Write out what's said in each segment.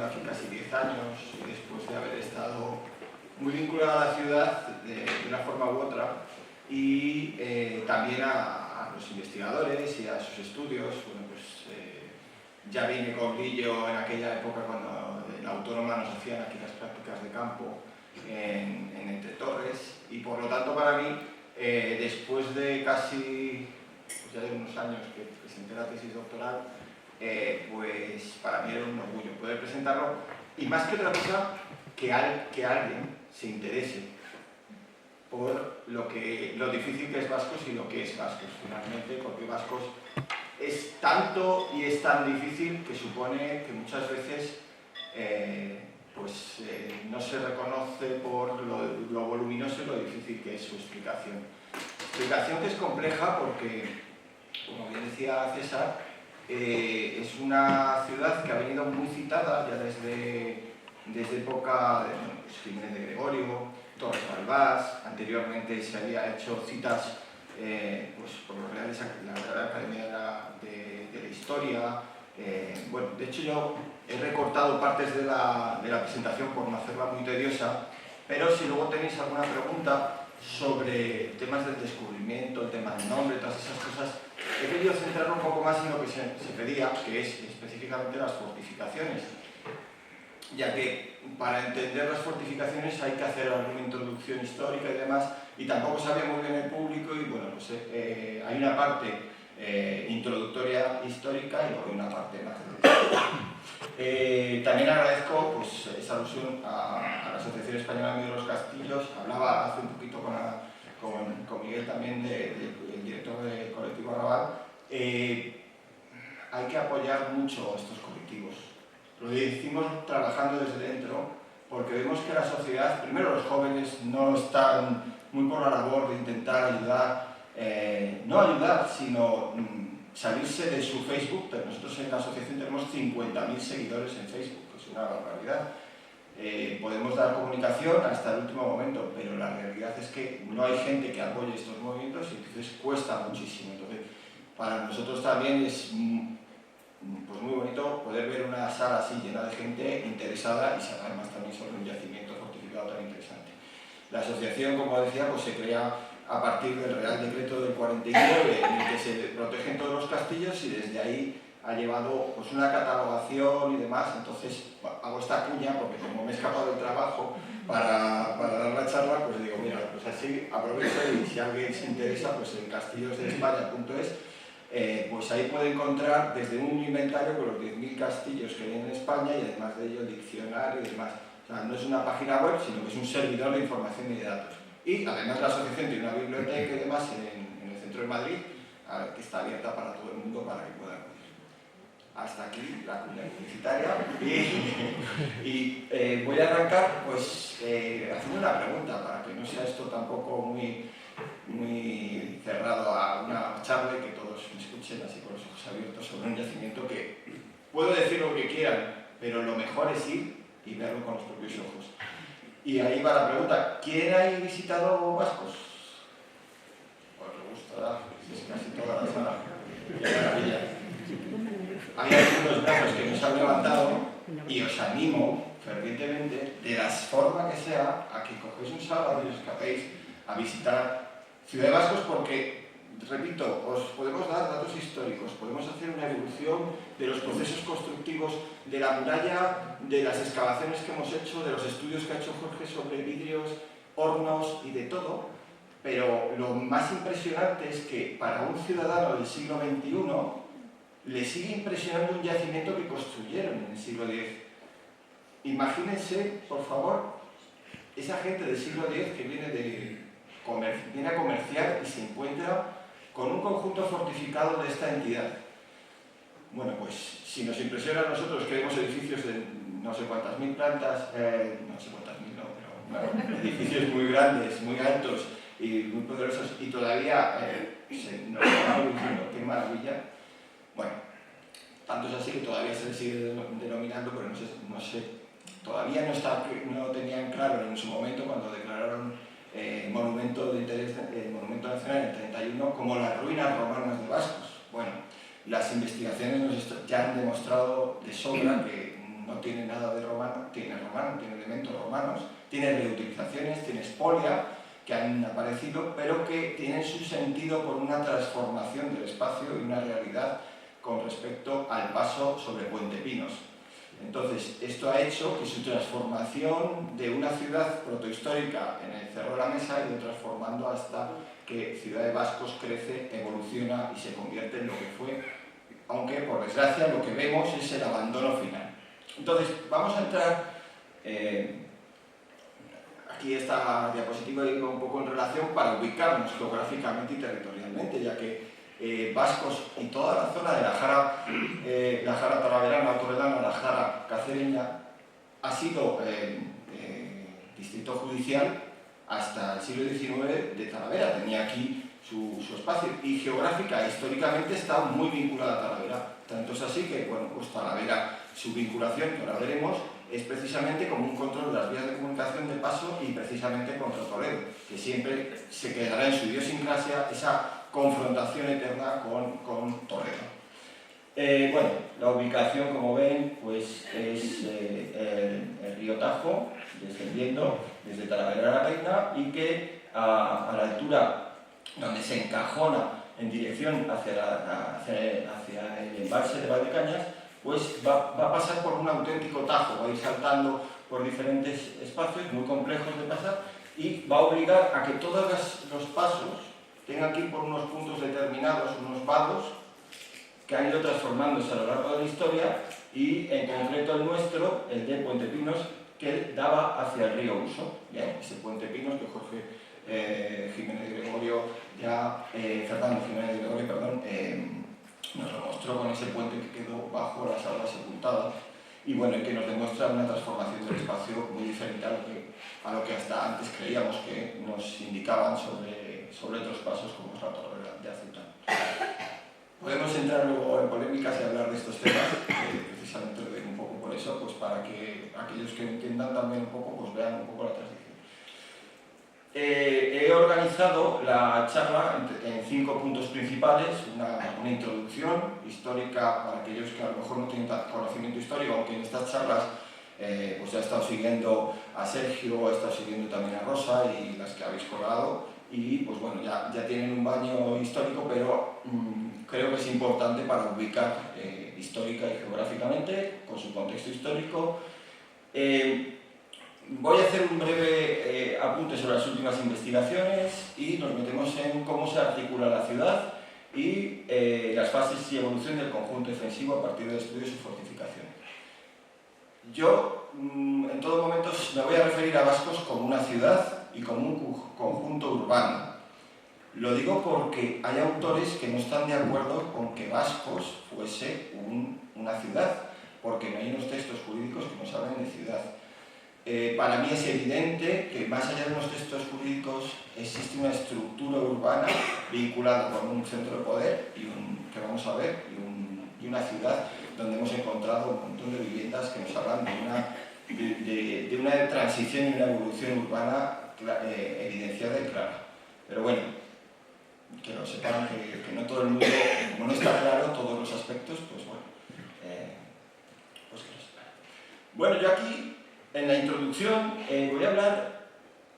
viviendo aquí casi 10 años y después de haber estado muy vinculado a la ciudad de una forma u otra, y también a los investigadores y a sus estudios. Bueno, pues ya vine con Guillo en aquella época cuando en la Autónoma nos hacían aquí las prácticas de campo en Entre Torres, y por lo tanto para mí, después de casi, pues ya de unos años que presenté la tesis doctoral, pues para mí era un orgullo poder presentarlo, y más que otra cosa, que alguien se interese por lo difícil que es Vascos y lo que es Vascos finalmente, porque Vascos es tanto y es tan difícil que supone que muchas veces no se reconoce por lo voluminoso y lo difícil que es su explicación. Explicación que es compleja porque, como bien decía César, es una ciudad que ha venido muy citada ya desde época de Jiménez de Gregorio, Torres Balbás. Anteriormente se había hecho citas pues por los Reales, la Real Academia de la Historia. Bueno, de hecho yo he recortado partes de la presentación por no hacerla muy tediosa, pero si luego tenéis alguna pregunta sobre temas del descubrimiento, el tema del nombre, todas esas cosas, he querido centrar un poco más en lo que se pedía, que es específicamente las fortificaciones, ya que para entender las fortificaciones hay que hacer alguna introducción histórica y demás, y tampoco sabía muy bien el público, y bueno, pues hay una parte introductoria histórica y luego hay una parte más también agradezco pues, esa alusión a la Asociación Española de los Castillos. Hablaba hace un poquito con Miguel también, el director del colectivo Arrabal. Hay que apoyar mucho a estos colectivos. Lo decimos trabajando desde dentro, porque vemos que la sociedad, primero los jóvenes, no están muy por la labor de intentar ayudar, no ayudar, sino salirse de su Facebook. Nosotros en la asociación tenemos 50.000 seguidores en Facebook, que es una barbaridad. Podemos dar comunicación hasta el último momento, pero la realidad es que no hay gente que apoye estos movimientos y entonces cuesta muchísimo. Entonces, para nosotros también es pues muy bonito poder ver una sala así llena de gente interesada y saber más también sobre un yacimiento fortificado tan interesante. La asociación, como decía, pues se crea a partir del Real Decreto del 49, en el que se protegen todos los castillos, y desde ahí ha llevado pues, una catalogación y demás. Entonces hago esta cuña porque como me he escapado del trabajo para dar la charla, pues digo, mira, pues así aprovecho, y si alguien se interesa, pues en castillosdeespaña.es, pues ahí puede encontrar desde un inventario con los 10.000 castillos que hay en España, y además de ello el diccionario y demás. O sea, no es una página web, sino que es un servidor de información y de datos. Y además la asociación tiene una biblioteca y demás en el centro de Madrid, que está abierta para todo el mundo para que puedan acudir. Hasta aquí la cuña publicitaria. Y voy a arrancar pues, haciendo una pregunta, para que no sea esto tampoco muy cerrado a una charla, y que todos me escuchen así con los ojos abiertos sobre un yacimiento que puedo decir lo que quieran, pero lo mejor es ir y verlo con los propios ojos. Y ahí va la pregunta: ¿quién ha visitado Vascos? Pues me gusta, es casi toda la sala. ¡Qué maravilla! Hay algunos brazos que nos han levantado, y os animo fervientemente, de la forma que sea, a que cogéis un sábado y os escapéis a visitar Ciudad de Vascos, porque, repito, os podemos dar datos históricos, podemos hacer una evolución de los procesos constructivos de la muralla, de las excavaciones que hemos hecho, de los estudios que ha hecho Jorge sobre vidrios, hornos y de todo, pero lo más impresionante es que para un ciudadano del siglo XXI le sigue impresionando un yacimiento que construyeron en el siglo X. Imagínense, por favor, esa gente del siglo X que viene a comerciar y se encuentra con un conjunto fortificado de esta entidad. Bueno, pues si nos impresiona a nosotros que vemos edificios de no sé cuántas mil plantas, no sé cuántas mil, no, pero bueno, edificios muy grandes, muy altos y muy poderosos, y todavía nos estamos diciendo qué maravilla. Bueno, tanto es así que todavía se le sigue denominando, pero no sé, todavía no tenían claro en su momento, cuando declararon monumento de interés, monumento nacional en el 31, como las ruinas romanas de Vascos. Bueno, las investigaciones ya han demostrado de sobra que no tiene nada de romano, tiene elementos romanos, tiene reutilizaciones, tiene espolia, que han aparecido, pero que tienen su sentido por una transformación del espacio y una realidad con respecto al paso sobre Puente Pinos. Entonces, esto ha hecho que su transformación de una ciudad protohistórica en el Cerro de la Mesa ha ido transformando hasta que Ciudad de Vascos crece, evoluciona y se convierte en lo que fue, aunque por desgracia lo que vemos es el abandono final. Entonces, vamos a entrar, aquí esta diapositiva iba un poco en relación para ubicarnos geográficamente y territorialmente, ya que Vascos y toda la zona de la Jara Talaverana, Toledana, la Jara Cacereña, ha sido distrito judicial hasta el siglo XIX de Talavera, tenía aquí su espacio, y geográfica e históricamente está muy vinculada a Talavera. Tanto es así que, bueno, pues Talavera, su vinculación, que ahora veremos, es precisamente como un control de las vías de comunicación de paso y precisamente contra Toledo, que siempre se quedará en su idiosincrasia esa confrontación eterna con Toledo. Bueno, la ubicación, como ven, pues es el río Tajo, descendiendo desde Talavera a la Reina, y que a la altura donde se encajona en dirección hacia el embalse de Valdecañas, pues va a pasar por un auténtico tajo, va a ir saltando por diferentes espacios muy complejos de pasar y va a obligar a que todos los pasos tengan que ir por unos puntos determinados, unos vados, que han ido transformándose a lo largo de la historia, y en concreto el nuestro, el de Puente Pinos, que daba hacia el río Uso. Bien, ese Puente Pinos que Jorge Jiménez de Gregorio, Fernando Jiménez de Gregorio, perdón, nos lo mostró con ese puente que quedó bajo las aguas sepultadas, y bueno, que nos demuestra una transformación del espacio muy diferente a lo que hasta antes creíamos que nos indicaban sobre otros pasos como es la Torre de Acetán. Podemos entrar luego en polémicas y hablar de estos temas, precisamente lo digo un poco por eso, pues para que aquellos que entiendan también un poco, pues vean un poco la transición. He organizado la charla en 5 puntos principales, una introducción histórica para aquellos que a lo mejor no tienen conocimiento histórico, aunque en estas charlas pues ya he estado siguiendo a Sergio, he estado siguiendo también a Rosa y las que habéis colgado, y pues bueno, ya tienen un baño histórico, pero creo que es importante para ubicar histórica y geográficamente, con su contexto histórico. Voy a hacer un breve apunte sobre las últimas investigaciones y nos metemos en cómo se articula la ciudad y las fases y evolución del conjunto defensivo a partir de estudios y fortificaciones. Yo, en todo momento, me voy a referir a Vascos como una ciudad y como un conjunto urbano. Lo digo porque hay autores que no están de acuerdo con que Vascos fuese una ciudad, porque no hay unos textos jurídicos que nos hablen de ciudad. Para mí es evidente que más allá de los textos jurídicos existe una estructura urbana vinculada con un centro de poder que vamos a ver, y una ciudad donde hemos encontrado un montón de viviendas que nos hablan de una transición y una evolución urbana evidenciada y clara. Pero bueno, que lo sepan que no todo el mundo, como no está claro todos los aspectos, pues bueno, pues que lo sepan. Bueno, yo aquí en la introducción voy a hablar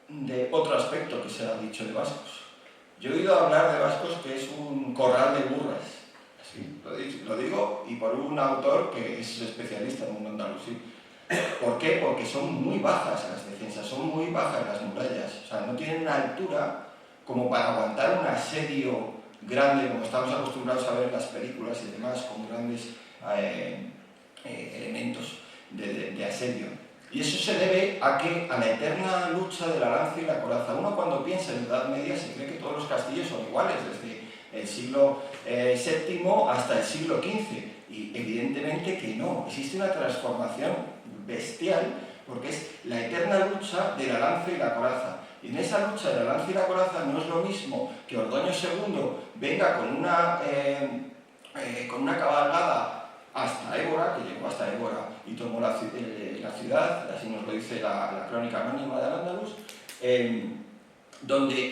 de otro aspecto que se ha dicho de Vascos. Yo he oído hablar de Vascos que es un corral de burras. Así, lo digo, y por un autor que es especialista en el mundo andalusí. ¿Por qué? Porque son muy bajas las defensas, son muy bajas las murallas. O sea, no tienen una altura como para aguantar un asedio grande, como estamos acostumbrados a ver en las películas y demás, con grandes elementos de asedio. Y eso se debe a la eterna lucha de la lanza y la coraza. Uno cuando piensa en la Edad Media se cree que todos los castillos son iguales, desde el siglo VII hasta el siglo XV. Y evidentemente que no, existe una transformación bestial, porque es la eterna lucha de la lanza y la coraza. Y en esa lucha de la lanza y la coraza no es lo mismo que Ordoño II venga con una cabalgada hasta Évora, que llegó hasta Évora y tomó la ciudad, así nos lo dice la crónica anónima de Al-Ándalus, donde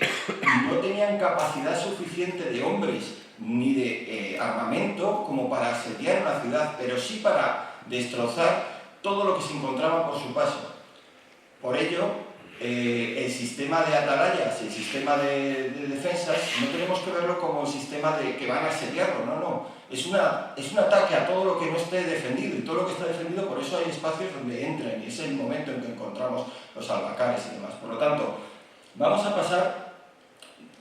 no tenían capacidad suficiente de hombres ni de armamento como para asediar una ciudad, pero sí para destrozar todo lo que se encontraban por su paso. Por ello, el sistema de atalayas, el sistema de defensas, no tenemos que verlo como un sistema de que van a asediarlo, no. Es un ataque a todo lo que no esté defendido, y todo lo que está defendido, por eso hay espacios donde entran, y es el momento en que encontramos los albacares y demás. Por lo tanto, vamos a pasar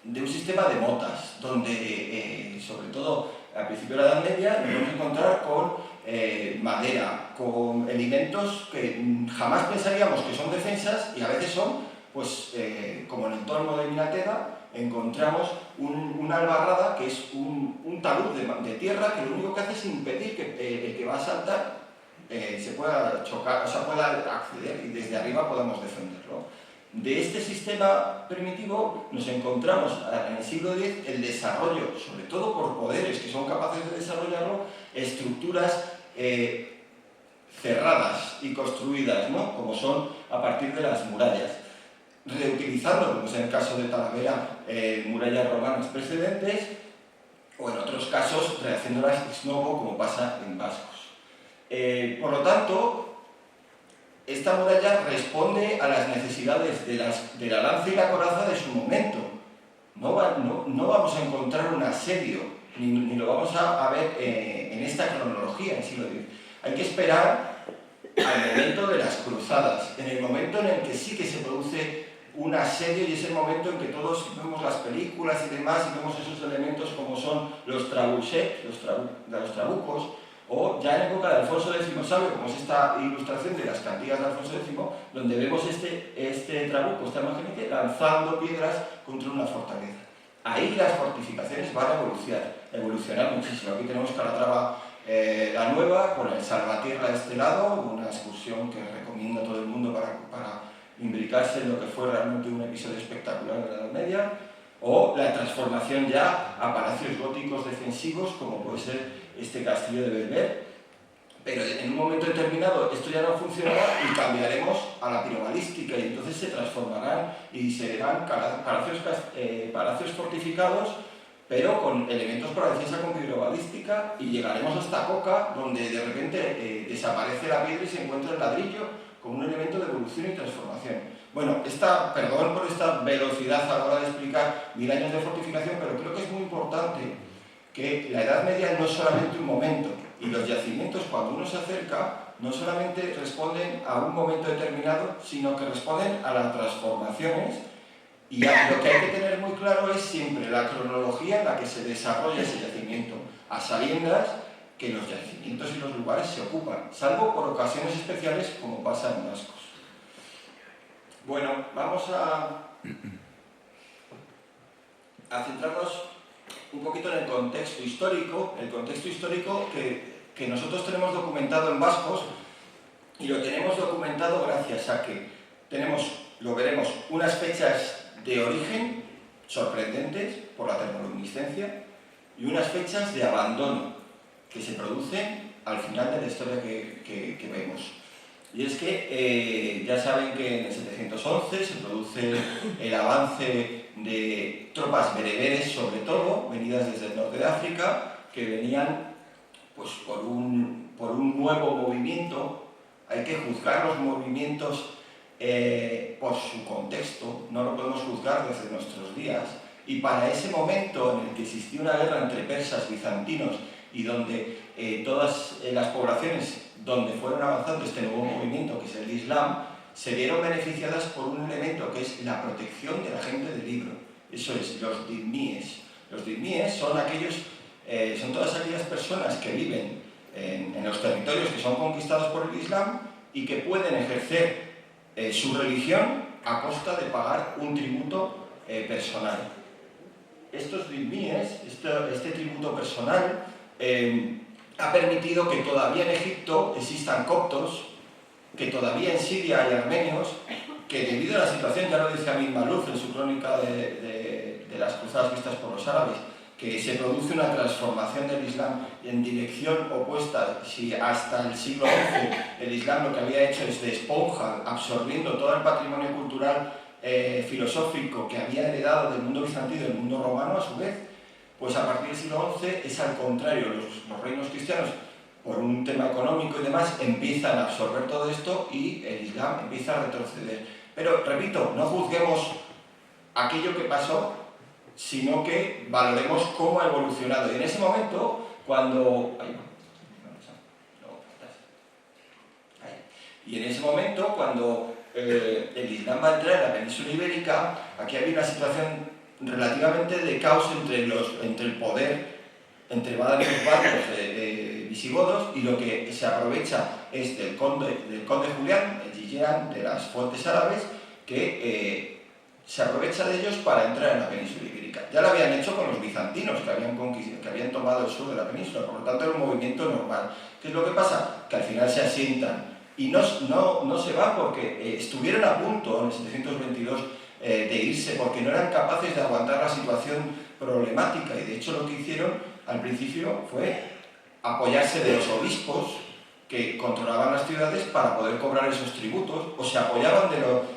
de un sistema de motas, donde, sobre todo al principio de la Edad Media, nos vamos a encontrar con madera, con elementos que jamás pensaríamos que son defensas, y a veces son, pues, como en el entorno de Minatega, encontramos una albarrada que es un talud de tierra que lo único que hace es impedir que el que va a saltar se pueda chocar, o sea, pueda acceder y desde arriba podamos defenderlo. De este sistema primitivo nos encontramos en el siglo X el desarrollo, sobre todo por poderes que son capaces de desarrollarlo, estructuras cerradas y construidas, ¿no? Como son a partir de las murallas, reutilizando, como es en el caso de Talavera, murallas romanas precedentes, o en otros casos rehaciéndolas ex novo, como pasa en Vascos. Por lo tanto, esta muralla responde a las necesidades de la lanza y la coraza de su momento. No vamos a encontrar un asedio, ni lo vamos a ver en esta cronología del siglo X. Hay que esperar al momento de las cruzadas, en el momento en el que sí que se produce un asedio, y es el momento en que todos vemos las películas y demás y vemos esos elementos como son los trabuchets, los trabucos, o ya en época de Alfonso X Sabio, como es esta ilustración de las cantigas de Alfonso X, donde vemos este trabuco, esta imagen, lanzando piedras contra una fortaleza. Ahí las fortificaciones van a evolucionar muchísimo. Aquí tenemos Calatrava la Nueva, con el Salvatierra de este lado, una excursión que recomiendo a todo el mundo para imbricarse en lo que fue realmente un episodio espectacular de la Edad Media, o la transformación ya a palacios góticos defensivos, como puede ser este castillo de Belver, pero en un momento determinado esto ya no funcionará y cambiaremos a la pirobalística, y entonces se transformarán y serán palacios fortificados, pero con elementos para defensa con pirobalística, y llegaremos hasta Coca, donde de repente desaparece la piedra y se encuentra el ladrillo como un elemento de evolución y transformación. Bueno, perdón por esta velocidad a la hora de explicar 1000 años de fortificación, pero creo que es muy importante que la Edad Media no es solamente un momento, y los yacimientos, cuando uno se acerca, no solamente responden a un momento determinado, sino que responden a las transformaciones, y lo que hay que tener muy claro es siempre la cronología en la que se desarrolla ese yacimiento, a sabiendas que los yacimientos y los lugares se ocupan, salvo por ocasiones especiales como pasa en Vascos. Bueno, vamos a centrarnos un poquito en el contexto histórico que nosotros tenemos documentado en Vascos, y lo tenemos documentado gracias a que tenemos, lo veremos, unas fechas de origen sorprendentes por la termoluminiscencia y unas fechas de abandono que se producen al final de la historia que vemos. Y es que ya saben que en el 711 se produce el avance de tropas bereberes, sobre todo, venidas desde el norte de África, que venían pues, por un nuevo movimiento. Hay que juzgar los movimientos por su contexto, no lo podemos juzgar desde nuestros días, y para ese momento en el que existía una guerra entre persas y bizantinos, y donde todas las poblaciones donde fueron avanzando este nuevo movimiento, que es el Islam, se vieron beneficiadas por un elemento que es la protección de la gente del libro. Eso es, los dhimmies. Los dhimmies son todas aquellas personas que viven en los territorios que son conquistados por el Islam y que pueden ejercer su religión a costa de pagar un tributo personal. Estos dhimmies, este tributo personal, ha permitido que todavía en Egipto existan coptos, que todavía en Siria hay armenios, que debido a la situación, ya lo dice Amin Maalouf en su crónica de las cruzadas vistas por los árabes, que se produce una transformación del Islam en dirección opuesta. Si hasta el siglo XI el Islam lo que había hecho es de esponja, absorbiendo todo el patrimonio cultural filosófico que había heredado del mundo bizantino y del mundo romano a su vez, pues a partir del siglo XI es al contrario. Los reinos cristianos por un tema económico y demás, empiezan a absorber todo esto y el Islam empieza a retroceder. Pero, repito, no juzguemos aquello que pasó, sino que valoremos cómo ha evolucionado. Y en ese momento, cuando... Y en ese momento, cuando el Islam va a entrar en la península ibérica, aquí había una situación relativamente de caos entre el poder, entre varios bandos visigodos, y lo que se aprovecha es del conde Julián, el Yiyean, de las fuentes árabes, que se aprovecha de ellos para entrar en la península ibérica. Ya lo habían hecho con los bizantinos, que habían tomado el sur de la península, por lo tanto era un movimiento normal. ¿Qué es lo que pasa? Que al final se asientan. Y no se van porque estuvieron a punto en el 722 de irse, porque no eran capaces de aguantar la situación problemática, y de hecho lo que hicieron al principio fue apoyarse de los obispos que controlaban las ciudades para poder cobrar esos tributos, o se apoyaban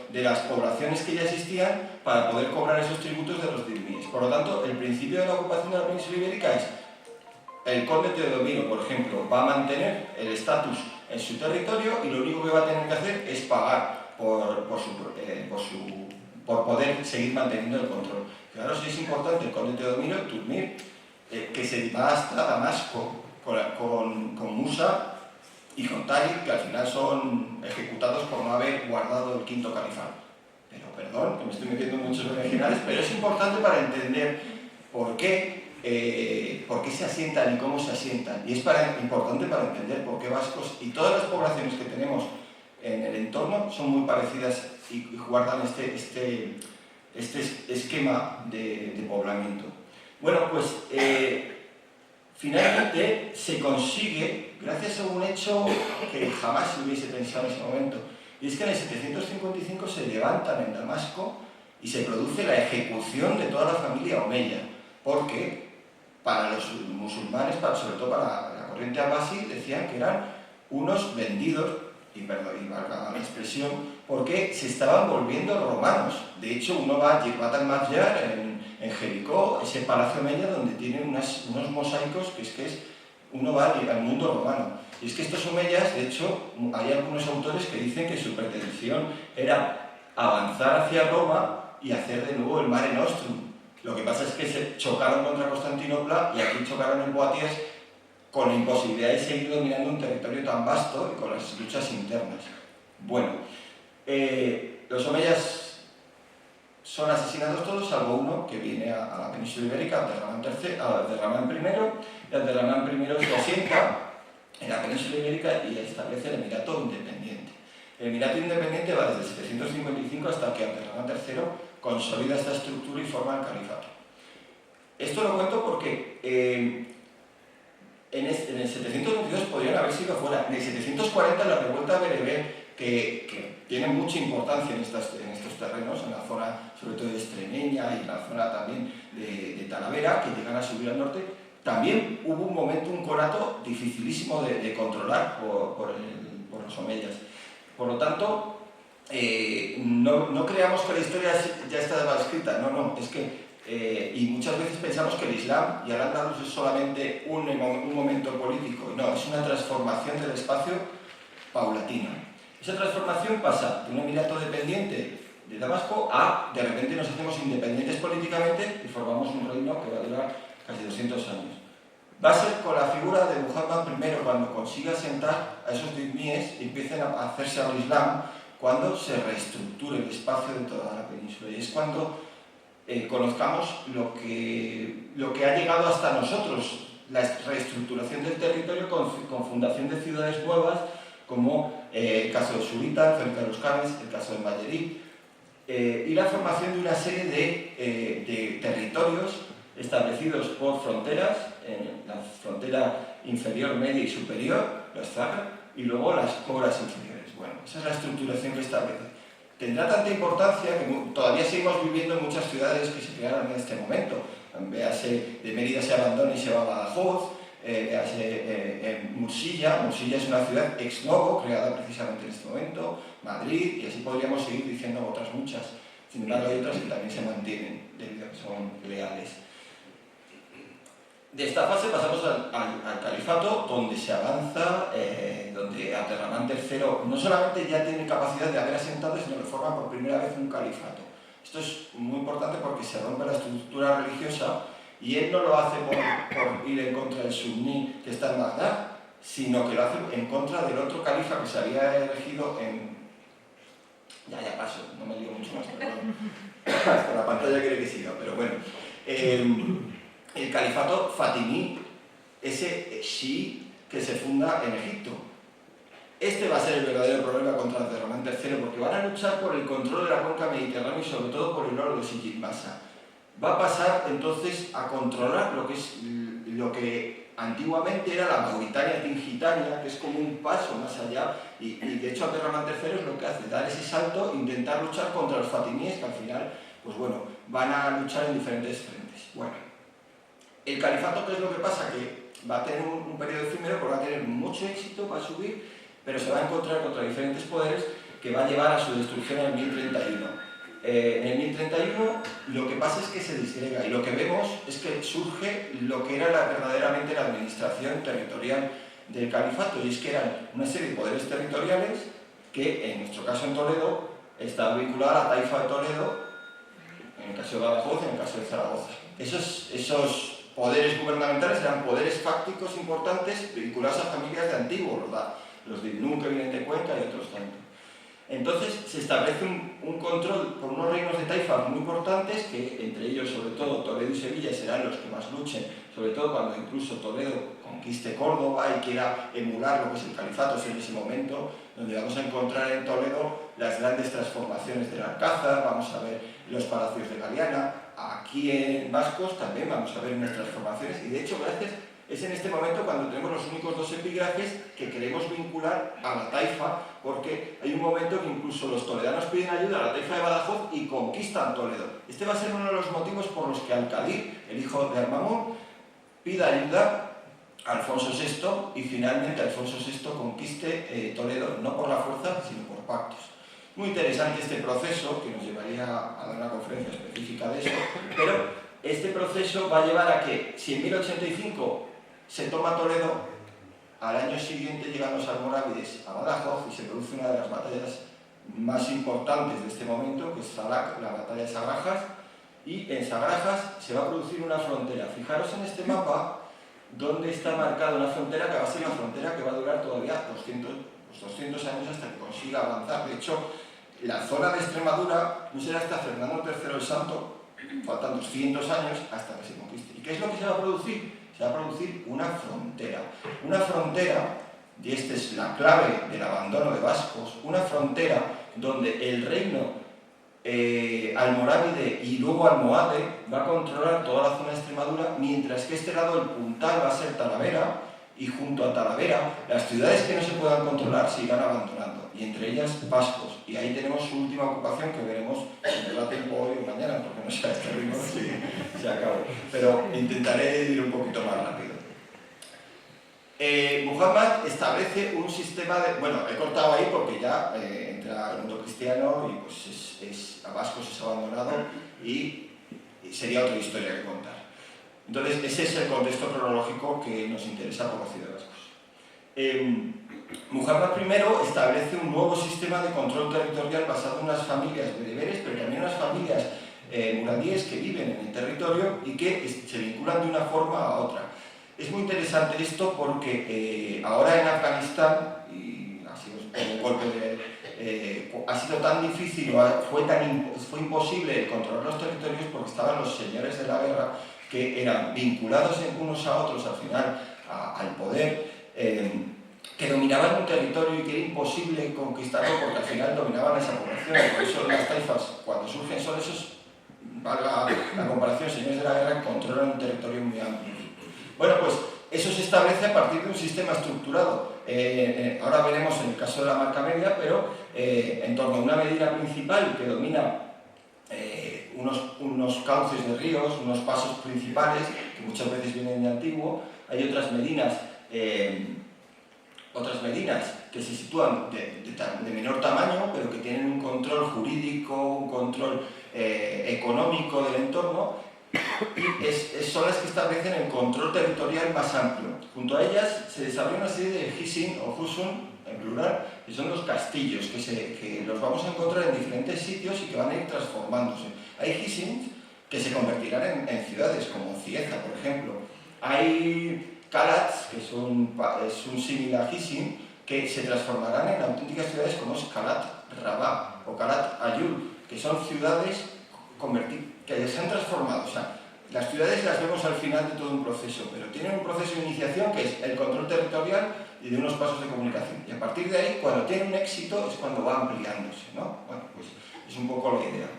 de las poblaciones que ya existían para poder cobrar esos tributos de los dhimmis. Por lo tanto, el principio de la ocupación de la península ibérica es: el conde Teodomiro, por ejemplo, va a mantener el estatus en su territorio y lo único que va a tener que hacer es pagar por poder seguir manteniendo el control. Claro, sí es importante el conde Teodomiro, Turmir, que se va hasta Damasco con Musa y con Tariq, que al final son ejecutados por no haber guardado el quinto califado. Pero perdón, que me estoy metiendo en muchos originales, pero es importante para entender por qué se asientan y cómo se asientan. Y es importante para entender por qué vascos y todas las poblaciones que tenemos en el entorno son muy parecidas y guardan este esquema de poblamiento. Bueno, pues finalmente se consigue, gracias a un hecho que jamás se hubiese pensado en ese momento, y es que en el 755 se levantan en Damasco y se produce la ejecución de toda la familia omeya, porque para los musulmanes, sobre todo para la corriente abasí, decían que eran unos vendidos, y valga la expresión, porque se estaban volviendo romanos. De hecho, uno va a Jirbat al-Madjar, en Jericó, ese palacio omeya donde tienen unos mosaicos que uno va al mundo romano. Y es que estos omeyas, de hecho, hay algunos autores que dicen que su pretensión era avanzar hacia Roma y hacer de nuevo el Mare Nostrum. Lo que pasa es que se chocaron contra Constantinopla y aquí chocaron en Poitiers con la imposibilidad de seguir dominando un territorio tan vasto y con las luchas internas. Bueno, los omeyas son asesinados todos, salvo uno que viene a la península ibérica, Abderramán I, y Abderramán I se asienta en la península ibérica y establece el Emirato Independiente. El Emirato Independiente va desde 755 hasta que Abderramán III consolida esta estructura y forma el califato. Esto lo cuento porque en el 722 podrían haber sido fuera. En el 740 la revuelta bereber, que tiene mucha importancia en estos terrenos, en la zona sobre todo de Extremeña y en la zona también de Talavera, que llegan a subir al norte, también hubo un momento, un conato dificilísimo de controlar por los omeyas. Por lo tanto, no creamos que la historia ya estaba escrita, no, es que y muchas veces pensamos que el Islam y Al-Ándalus es solamente un momento político, y no, es una transformación del espacio paulatina. Esa transformación pasa de un emirato dependiente de Damasco a, de repente nos hacemos independientes políticamente y formamos un reino que va a durar casi 200 años. Va a ser con la figura de Muhammad I cuando consiga asentar a esos dhimmiés y empiecen a hacerse al Islam, cuando se reestructure el espacio de toda la península. Y es cuando conozcamos lo que ha llegado hasta nosotros, la reestructuración del territorio con fundación de ciudades nuevas, como el caso de Surita, cerca de los Canes, el caso de Mallerí, y la formación de una serie de territorios establecidos por fronteras, en la frontera inferior, media y superior, los Zaga, y luego las cobras inferiores. Bueno, esa es la estructuración que establece. Tendrá tanta importancia que todavía seguimos viviendo en muchas ciudades que se crearon en este momento. Véase, de Mérida se abandona y se va a Badajoz, en Mursilla es una ciudad ex novo, creada precisamente en este momento, Madrid, y así podríamos seguir diciendo otras muchas. Sin embargo, hay otras que también se mantienen debido a que son leales. De esta fase pasamos al califato, donde se avanza, donde Abderramán III no solamente ya tiene capacidad de haber asentado, sino que forma por primera vez un califato. Esto es muy importante porque se rompe la estructura religiosa y él no lo hace por ir en contra del suní que está en Bagdad, sino que lo hace en contra del otro califa que se había elegido en... Ya paso, no me digo mucho más, perdón. Hasta la pantalla quiere que siga, pero bueno. El califato fatimí, ese chií que se funda en Egipto. Este va a ser el verdadero problema contra Abderramán III, porque van a luchar por el control de la cuenca mediterránea y sobre todo por el oro de Sijil Masa. Va a pasar entonces a controlar lo que antiguamente era la Mauritania Tingitania, que es como un paso más allá, y de hecho Abderramán III es lo que hace, dar ese salto, intentar luchar contra los fatimíes, que al final, pues bueno, van a luchar en diferentes frentes. Bueno, el califato, ¿qué es lo que pasa? Que va a tener un periodo efímero, porque va a tener mucho éxito, va a subir, pero se va a encontrar contra diferentes poderes que va a llevar a su destrucción en el 1031. En el 1031 lo que pasa es que se disgrega y lo que vemos es que surge lo que era verdaderamente la administración territorial del califato, y es que eran una serie de poderes territoriales que en nuestro caso en Toledo está vinculada a la taifa de Toledo, en el caso de Badajoz y en el caso de Zaragoza. Esos poderes gubernamentales eran poderes fácticos importantes vinculados a familias de antiguo, ¿verdad? Los de Ibnú, que vienen de Cuenca, y otros tantos. Entonces se establece un control por unos reinos de taifas muy importantes, que entre ellos sobre todo Toledo y Sevilla serán los que más luchen, sobre todo cuando incluso Toledo conquiste Córdoba y quiera emular lo que es el califato. Es en ese momento donde vamos a encontrar en Toledo las grandes transformaciones del Alcázar, vamos a ver los palacios de Galiana, aquí en Vascos también vamos a ver unas transformaciones, y de hecho es en este momento cuando tenemos los únicos dos epígrafes que queremos vincular a la taifa, porque hay un momento que incluso los toledanos piden ayuda a la taifa de Badajoz y conquistan Toledo. Este va a ser uno de los motivos por los que Al-Qadir, el hijo de Al-Mamun, pida ayuda a Alfonso VI y finalmente Alfonso VI conquiste Toledo, no por la fuerza, sino por pactos. Muy interesante este proceso, que nos llevaría a dar una conferencia específica de eso, pero este proceso va a llevar a que, si en 1085 se toma Toledo, al año siguiente llegan los almorávides a Badajoz y se produce una de las batallas más importantes de este momento, que es la batalla de Sagrajas, y en Sagrajas se va a producir una frontera. Fijaros en este mapa, donde está marcada una frontera que va a ser una frontera que va a durar todavía 200 años hasta que consiga avanzar. De hecho, la zona de Extremadura no será hasta Fernando III el Santo, faltan 200 años hasta que se conquiste. ¿Y qué es lo que se va a producir? Se va a producir una frontera. Una frontera, y esta es la clave del abandono de Vascos, una frontera donde el reino almorávide y luego almohade va a controlar toda la zona de Extremadura, mientras que este lado, el puntal, va a ser Talavera, y junto a Talavera, las ciudades que no se puedan controlar se irán abandonando, y entre ellas Vascos. Y ahí tenemos su última ocupación, que veremos si me da tiempo hoy o mañana, porque no sé a este ritmo si se acabó. Pero intentaré ir un poquito más rápido. Muhammad establece un sistema de... Bueno, he cortado ahí porque ya entra el mundo cristiano y pues a Vascos es abandonado y sería otra historia que contar. Entonces, ese es el contexto cronológico que nos interesa por los vascos. Muhammad I establece un nuevo sistema de control territorial basado en unas familias bereberes, pero también unas familias muradíes que viven en el territorio y que se vinculan de una forma a otra. Es muy interesante esto porque ahora en Afganistán, y ha sido un golpe ha sido tan difícil, fue imposible controlar los territorios porque estaban los señores de la guerra que eran vinculados unos a otros al final al poder, que dominaban un territorio y que era imposible conquistarlo porque al final dominaban esa población. Por eso las taifas, cuando surgen, son esos, valga la comparación, señores de la guerra que controlan un territorio muy amplio. Bueno, pues eso se establece a partir de un sistema estructurado. Ahora veremos en el caso de la Marca Media, pero en torno a una medina principal que domina unos cauces de ríos, unos pasos principales, que muchas veces vienen de antiguo. Hay otras medinas que se sitúan de menor tamaño, pero que tienen un control jurídico, un control económico del entorno. y son las que establecen el control territorial más amplio. Junto a ellas se desarrolla una serie de Hissin o Husun, en plural, que son los castillos, que los vamos a encontrar en diferentes sitios y que van a ir transformándose. Hay Hissins que se convertirán en ciudades, como Cieza, por ejemplo. Hay Kalats, que es un símil a Hissin, que se transformarán en auténticas ciudades como es Kalat Rabá o Kalat Ayul, que son ciudades que se han transformado. O sea, las ciudades las vemos al final de todo un proceso, pero tienen un proceso de iniciación que es el control territorial y de unos pasos de comunicación. Y a partir de ahí, cuando tiene un éxito, es cuando va ampliándose, ¿no? Bueno, pues es un poco la idea.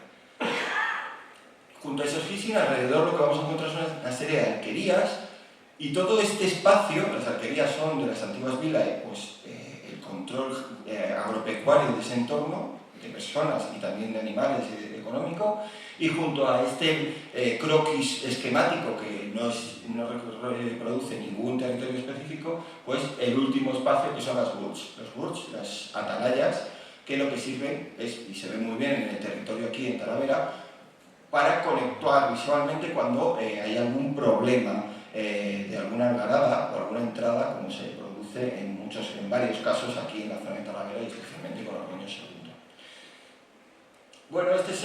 Junto a esos Hissin, alrededor lo que vamos a encontrar son una serie de alquerías, y todo este espacio, las alquerías son de las antiguas vilas, pues el control agropecuario de ese entorno, de personas y también de animales y de económico, y junto a este croquis esquemático que no reproduce ningún territorio específico, pues el último espacio que son las wurts. Los wurts, las atalayas, que lo que sirven es, y se ve muy bien en el territorio aquí en Talavera, para conectar visualmente cuando hay algún problema de alguna algarada o alguna entrada, como se produce en varios casos aquí en la zona de Talavera y especialmente con Orgoño II. Bueno, este es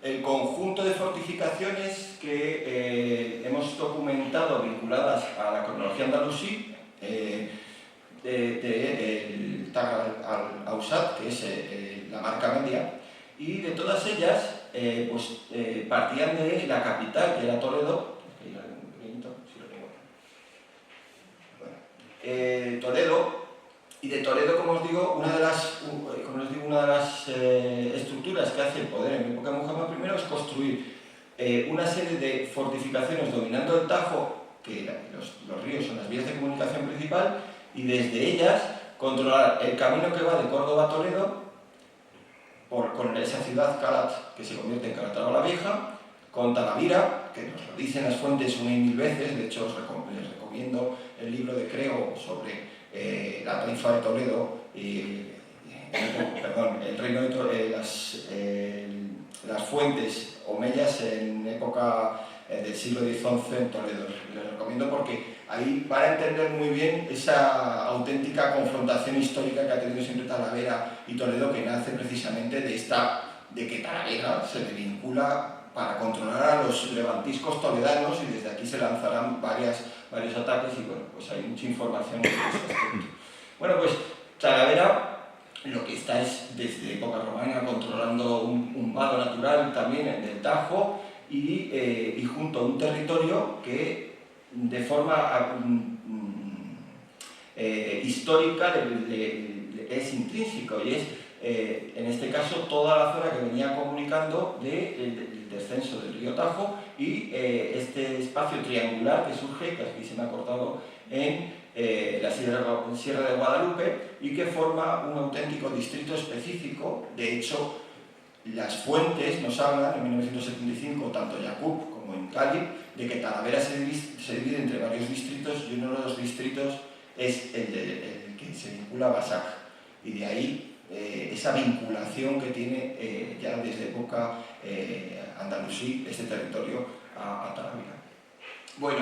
el conjunto de fortificaciones que hemos documentado vinculadas a la cronología andalusí del Tag al-Awsat, que es la marca media, y de todas ellas partían de la capital, que era Toledo. Toledo, y de Toledo, como os digo, una de las estructuras que hace el poder en época de Muhammad I es construir una serie de fortificaciones dominando el Tajo, que los ríos son las vías de comunicación principal, y desde ellas controlar el camino que va de Córdoba a Toledo, con esa ciudad Calat, que se convierte en Calatrava la Vieja, con Talavera, que nos lo dicen las fuentes una y mil veces. De hecho, les recomiendo el libro de Creo sobre la taifa de Toledo, el reino de Toledo, las fuentes omeyas en época del siglo XI en Toledo. Les recomiendo porque ahí van a entender muy bien esa auténtica confrontación histórica que ha tenido siempre Talavera y Toledo, que nace precisamente de que Talavera se le vincula para controlar a los levantiscos toledanos, y desde aquí se lanzarán varios ataques, y bueno, pues hay mucha información en ese aspecto. Bueno, pues Talavera lo que está es, desde época romana, controlando un vado natural también del Tajo, y junto a un territorio que de forma histórica es intrínseco, y es en este caso toda la zona que venía comunicando del descenso del río Tajo, y este espacio triangular que surge, que aquí se me ha cortado, en la Sierra de Guadalupe, y que forma un auténtico distrito específico. De hecho, las fuentes nos hablan, en 1975, tanto Yacoub como en Cali, de que Talavera se divide entre varios distritos, y uno de los distritos es el que se vincula a Basac, y de ahí esa vinculación que tiene ya desde época andalusí este territorio a Talavera. Bueno,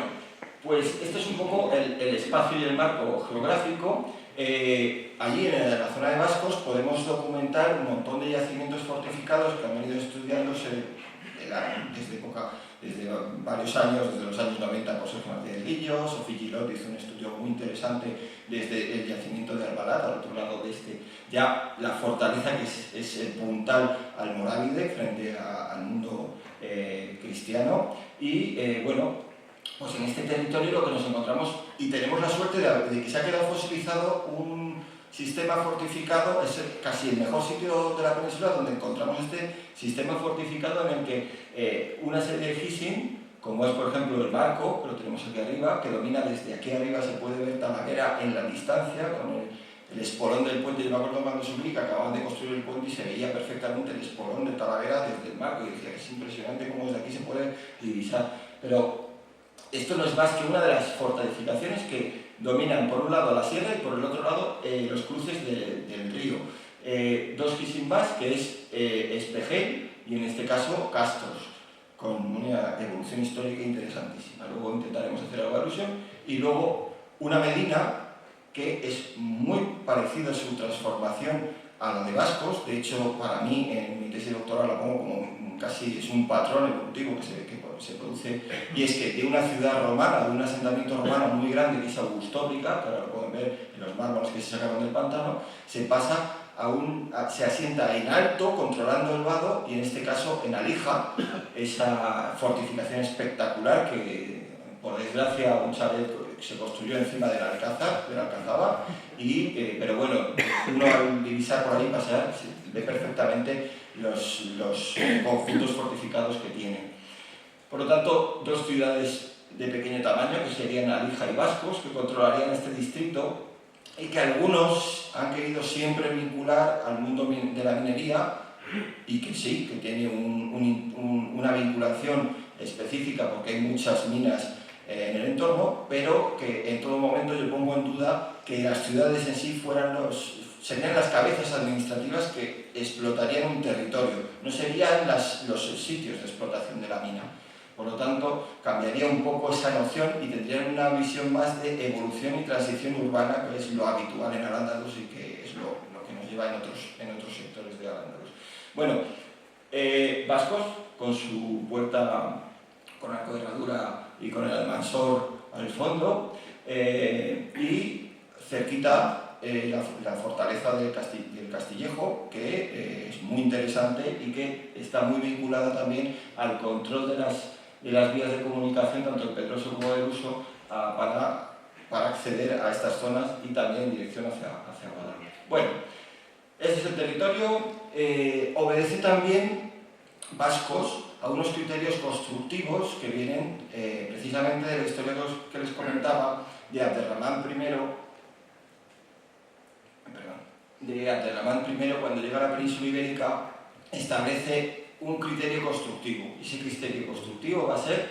pues este es un poco el espacio y el marco geográfico. Allí en la zona de Vascos podemos documentar un montón de yacimientos fortificados que han venido estudiándose desde varios años, desde los años 90, por Sergio Martínez Lillo. Sofía Gilot hizo un estudio muy interesante desde el yacimiento de Albalat, al otro lado de ya la fortaleza, que es el puntal almorávide frente al mundo cristiano. Y bueno, pues en este territorio lo que nos encontramos, y tenemos la suerte de que se ha quedado fosilizado un sistema fortificado, es casi el mejor sitio de la península donde encontramos este sistema fortificado, en el que una serie de Hissin, como es por ejemplo el marco, que lo tenemos aquí arriba, que domina desde aquí arriba, se puede ver Talavera en la distancia, con el espolón del puente. Yo me acuerdo cuando subí, que acababan de construir el puente y se veía perfectamente el espolón de Talavera desde el marco, y decía, es impresionante cómo desde aquí se puede divisar. Pero esto no es más que una de las fortificaciones que dominan por un lado la sierra y por el otro lado los cruces del río. Dos Hissin más, que es Espejel y en este caso Castros. con una evolución histórica interesantísima. Luego intentaremos hacer algo de alusión. Y luego una medina que es muy parecida en su transformación a la de Bascos. De hecho, para mí, en mi tesis doctoral la pongo como casi es un patrón evolutivo que se produce, y es que de una ciudad romana, de un asentamiento romano muy grande que es Augustóbrica, que ahora lo pueden ver en los mármoles que se sacaron del pantano, se pasa se asienta en Alto, controlando el vado, y en este caso en Alija, esa fortificación espectacular que, por desgracia, un chalet se construyó encima del Alcázaba, pero bueno, uno al divisar por ahí, pasear, ve perfectamente los conjuntos fortificados que tienen. Por lo tanto, dos ciudades de pequeño tamaño, que serían Alija y Bascos, que controlarían este distrito, y que algunos han querido siempre vincular al mundo de la minería, y que sí, que tiene una vinculación específica porque hay muchas minas en el entorno, pero que en todo momento yo pongo en duda que las ciudades en sí serían las cabezas administrativas que explotarían un territorio, no serían los sitios de explotación de la mina. Por lo tanto, cambiaría un poco esa noción y tendrían una visión más de evolución y transición urbana, que es lo habitual en Al-Ándalus y que es lo que nos lleva en otros sectores de Al-Ándalus. Bueno, Bascos, con su puerta con arco de herradura y con el almansor al fondo, y cerquita la fortaleza del Castillejo, que es muy interesante y que está muy vinculada también al control de las vías de comunicación, tanto el Pedroso como el Uso, para acceder a estas zonas y también en dirección hacia Guadalajara. Bueno, ese es el territorio. Obedece también Bascos a unos criterios constructivos que vienen precisamente de la historia que les comentaba de Abderramán I, cuando llega a la península ibérica, establece un criterio constructivo, y ese criterio constructivo va a ser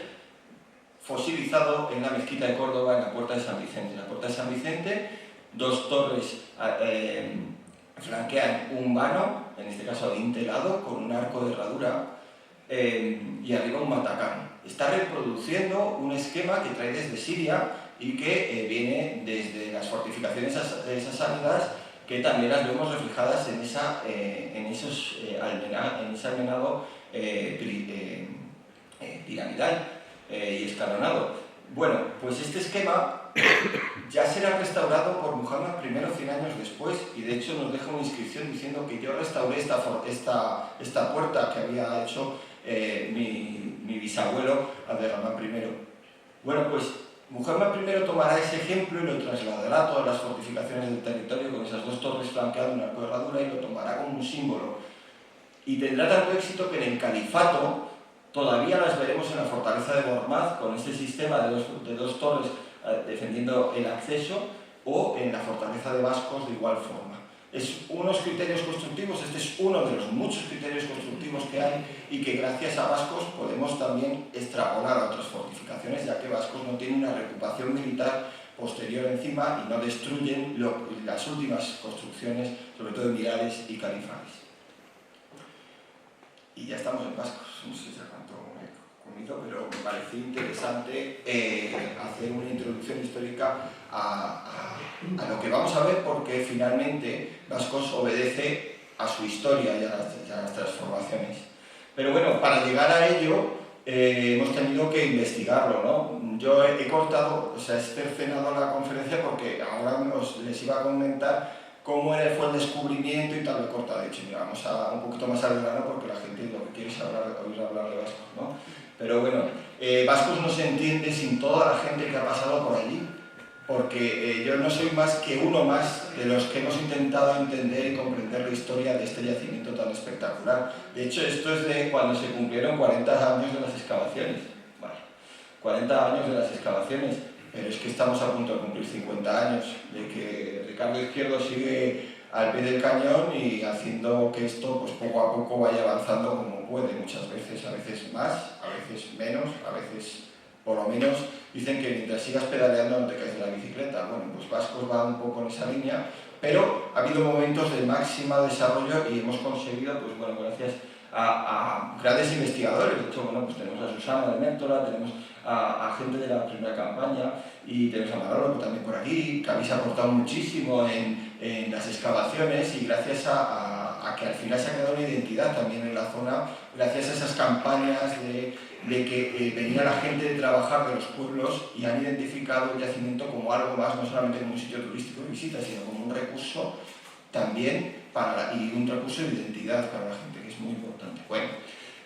fosilizado en la mezquita de Córdoba, en la Puerta de San Vicente. En la Puerta de San Vicente, dos torres flanquean un vano, en este caso adintelado, con un arco de herradura, y arriba un matacán. Está reproduciendo un esquema que trae desde Siria y que viene desde las fortificaciones sasánidas, que también las vemos reflejadas en ese almenado piramidal y escalonado. Bueno, pues este esquema ya será restaurado por Muhammad I 100 años después, y de hecho nos deja una inscripción diciendo que yo restauré esta puerta que había hecho mi bisabuelo Abderramán I. Bueno, pues Muhammad I tomará ese ejemplo y lo trasladará a todas las fortificaciones del territorio con esas dos torres flanqueadas en arco de herradura, y lo tomará como un símbolo. Y tendrá tanto éxito que en el califato todavía las veremos en la fortaleza de Gormaz, con este sistema de dos torres defendiendo el acceso, o en la fortaleza de Bascos de igual forma. Es unos criterios constructivos, este es uno de los muchos criterios constructivos que hay, y que gracias a Bascos podemos también extrapolar a otras fortificaciones, ya que Bascos no tiene una reocupación militar posterior encima y no destruyen las últimas construcciones, sobre todo en Mirares y Califales. Y ya estamos en Bascos, no sé si cuánto me he comido, pero me pareció interesante hacer una introducción histórica a lo que vamos a ver, porque finalmente Bascos obedece a su historia y a las transformaciones. Pero bueno, para llegar a ello hemos tenido que investigarlo, ¿no? Yo he cortado, he cercenado la conferencia porque ahora les iba a comentar cómo fue el descubrimiento y tal, lo he cortado. De hecho, mira, vamos un poquito más al grano, porque la gente lo que quiere es oír hablar de Bascos, ¿no? Pero bueno, Bascos no se entiende sin toda la gente que ha pasado por allí, porque yo no soy más que uno más de los que hemos intentado entender y comprender la historia de este yacimiento tan espectacular. De hecho, esto es de cuando se cumplieron 40 años de las excavaciones. Vale, 40 años de las excavaciones, pero es que estamos a punto de cumplir 50 años de que Ricardo Izquierdo sigue al pie del cañón y haciendo que esto pues, poco a poco vaya avanzando como puede, muchas veces, a veces más, a veces menos, a veces por lo menos. Dicen que mientras sigas pedaleando no te caes de la bicicleta. Bueno, pues Bascos va un poco en esa línea, pero ha habido momentos de máximo desarrollo y hemos conseguido, pues bueno, gracias a grandes investigadores. De hecho, bueno, pues tenemos a Susana de Mértola, tenemos a gente de la primera campaña y tenemos a Manolo también por aquí, que habéis aportado muchísimo en las excavaciones, y gracias a que al final se ha creado una identidad también en la zona, gracias a esas campañas de que venía la gente de trabajar de los pueblos y han identificado el yacimiento como algo más, no solamente como un sitio turístico de visita, sino como un recurso también y un recurso de identidad para la gente, que es muy importante. Bueno,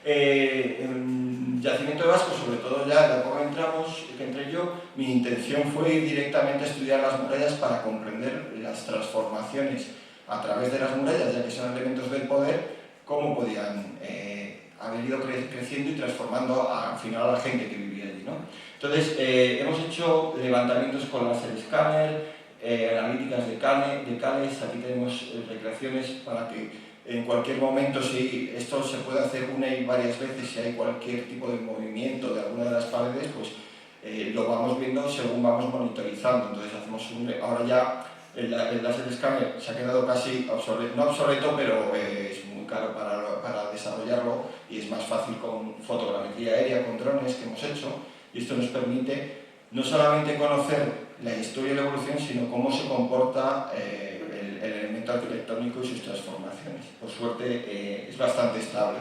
en Yacimiento de Vasco, sobre todo ya en la época que entré yo, mi intención fue ir directamente a estudiar las murallas para comprender las transformaciones a través de las murallas, ya que son elementos del poder, cómo podían haber ido creciendo y transformando al final a la gente que vivía allí, ¿no? Entonces, hemos hecho levantamientos con láser escáner, analíticas de cales, aquí tenemos recreaciones para que en cualquier momento, si esto se puede hacer una y varias veces, si hay cualquier tipo de movimiento de alguna de las paredes, pues lo vamos viendo según vamos monitorizando. Entonces ahora ya el láser escáner se ha quedado casi obsoleto, no obsoleto, pero es muy caro para desarrollarlo, y es más fácil con fotogrametría aérea, con drones que hemos hecho, y esto nos permite no solamente conocer la historia y la evolución, sino cómo se comporta el elemento arquitectónico y sus transformaciones. Por suerte es bastante estable.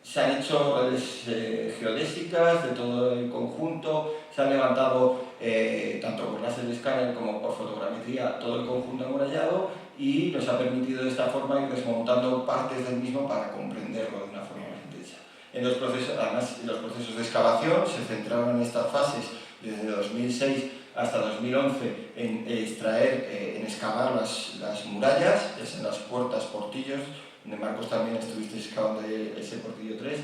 Se han hecho redes geodésicas de todo el conjunto, se han levantado tanto por láser escáner como por fotogrametría todo el conjunto amurallado, y nos ha permitido de esta forma ir desmontando partes del mismo para comprenderlo de una forma más intensa. Además, los procesos de excavación se centraron en estas fases desde 2006 hasta 2011 en extraer, en excavar las murallas, ya sean las puertas, portillos, donde Marcos también estuviste excavando ese portillo 3,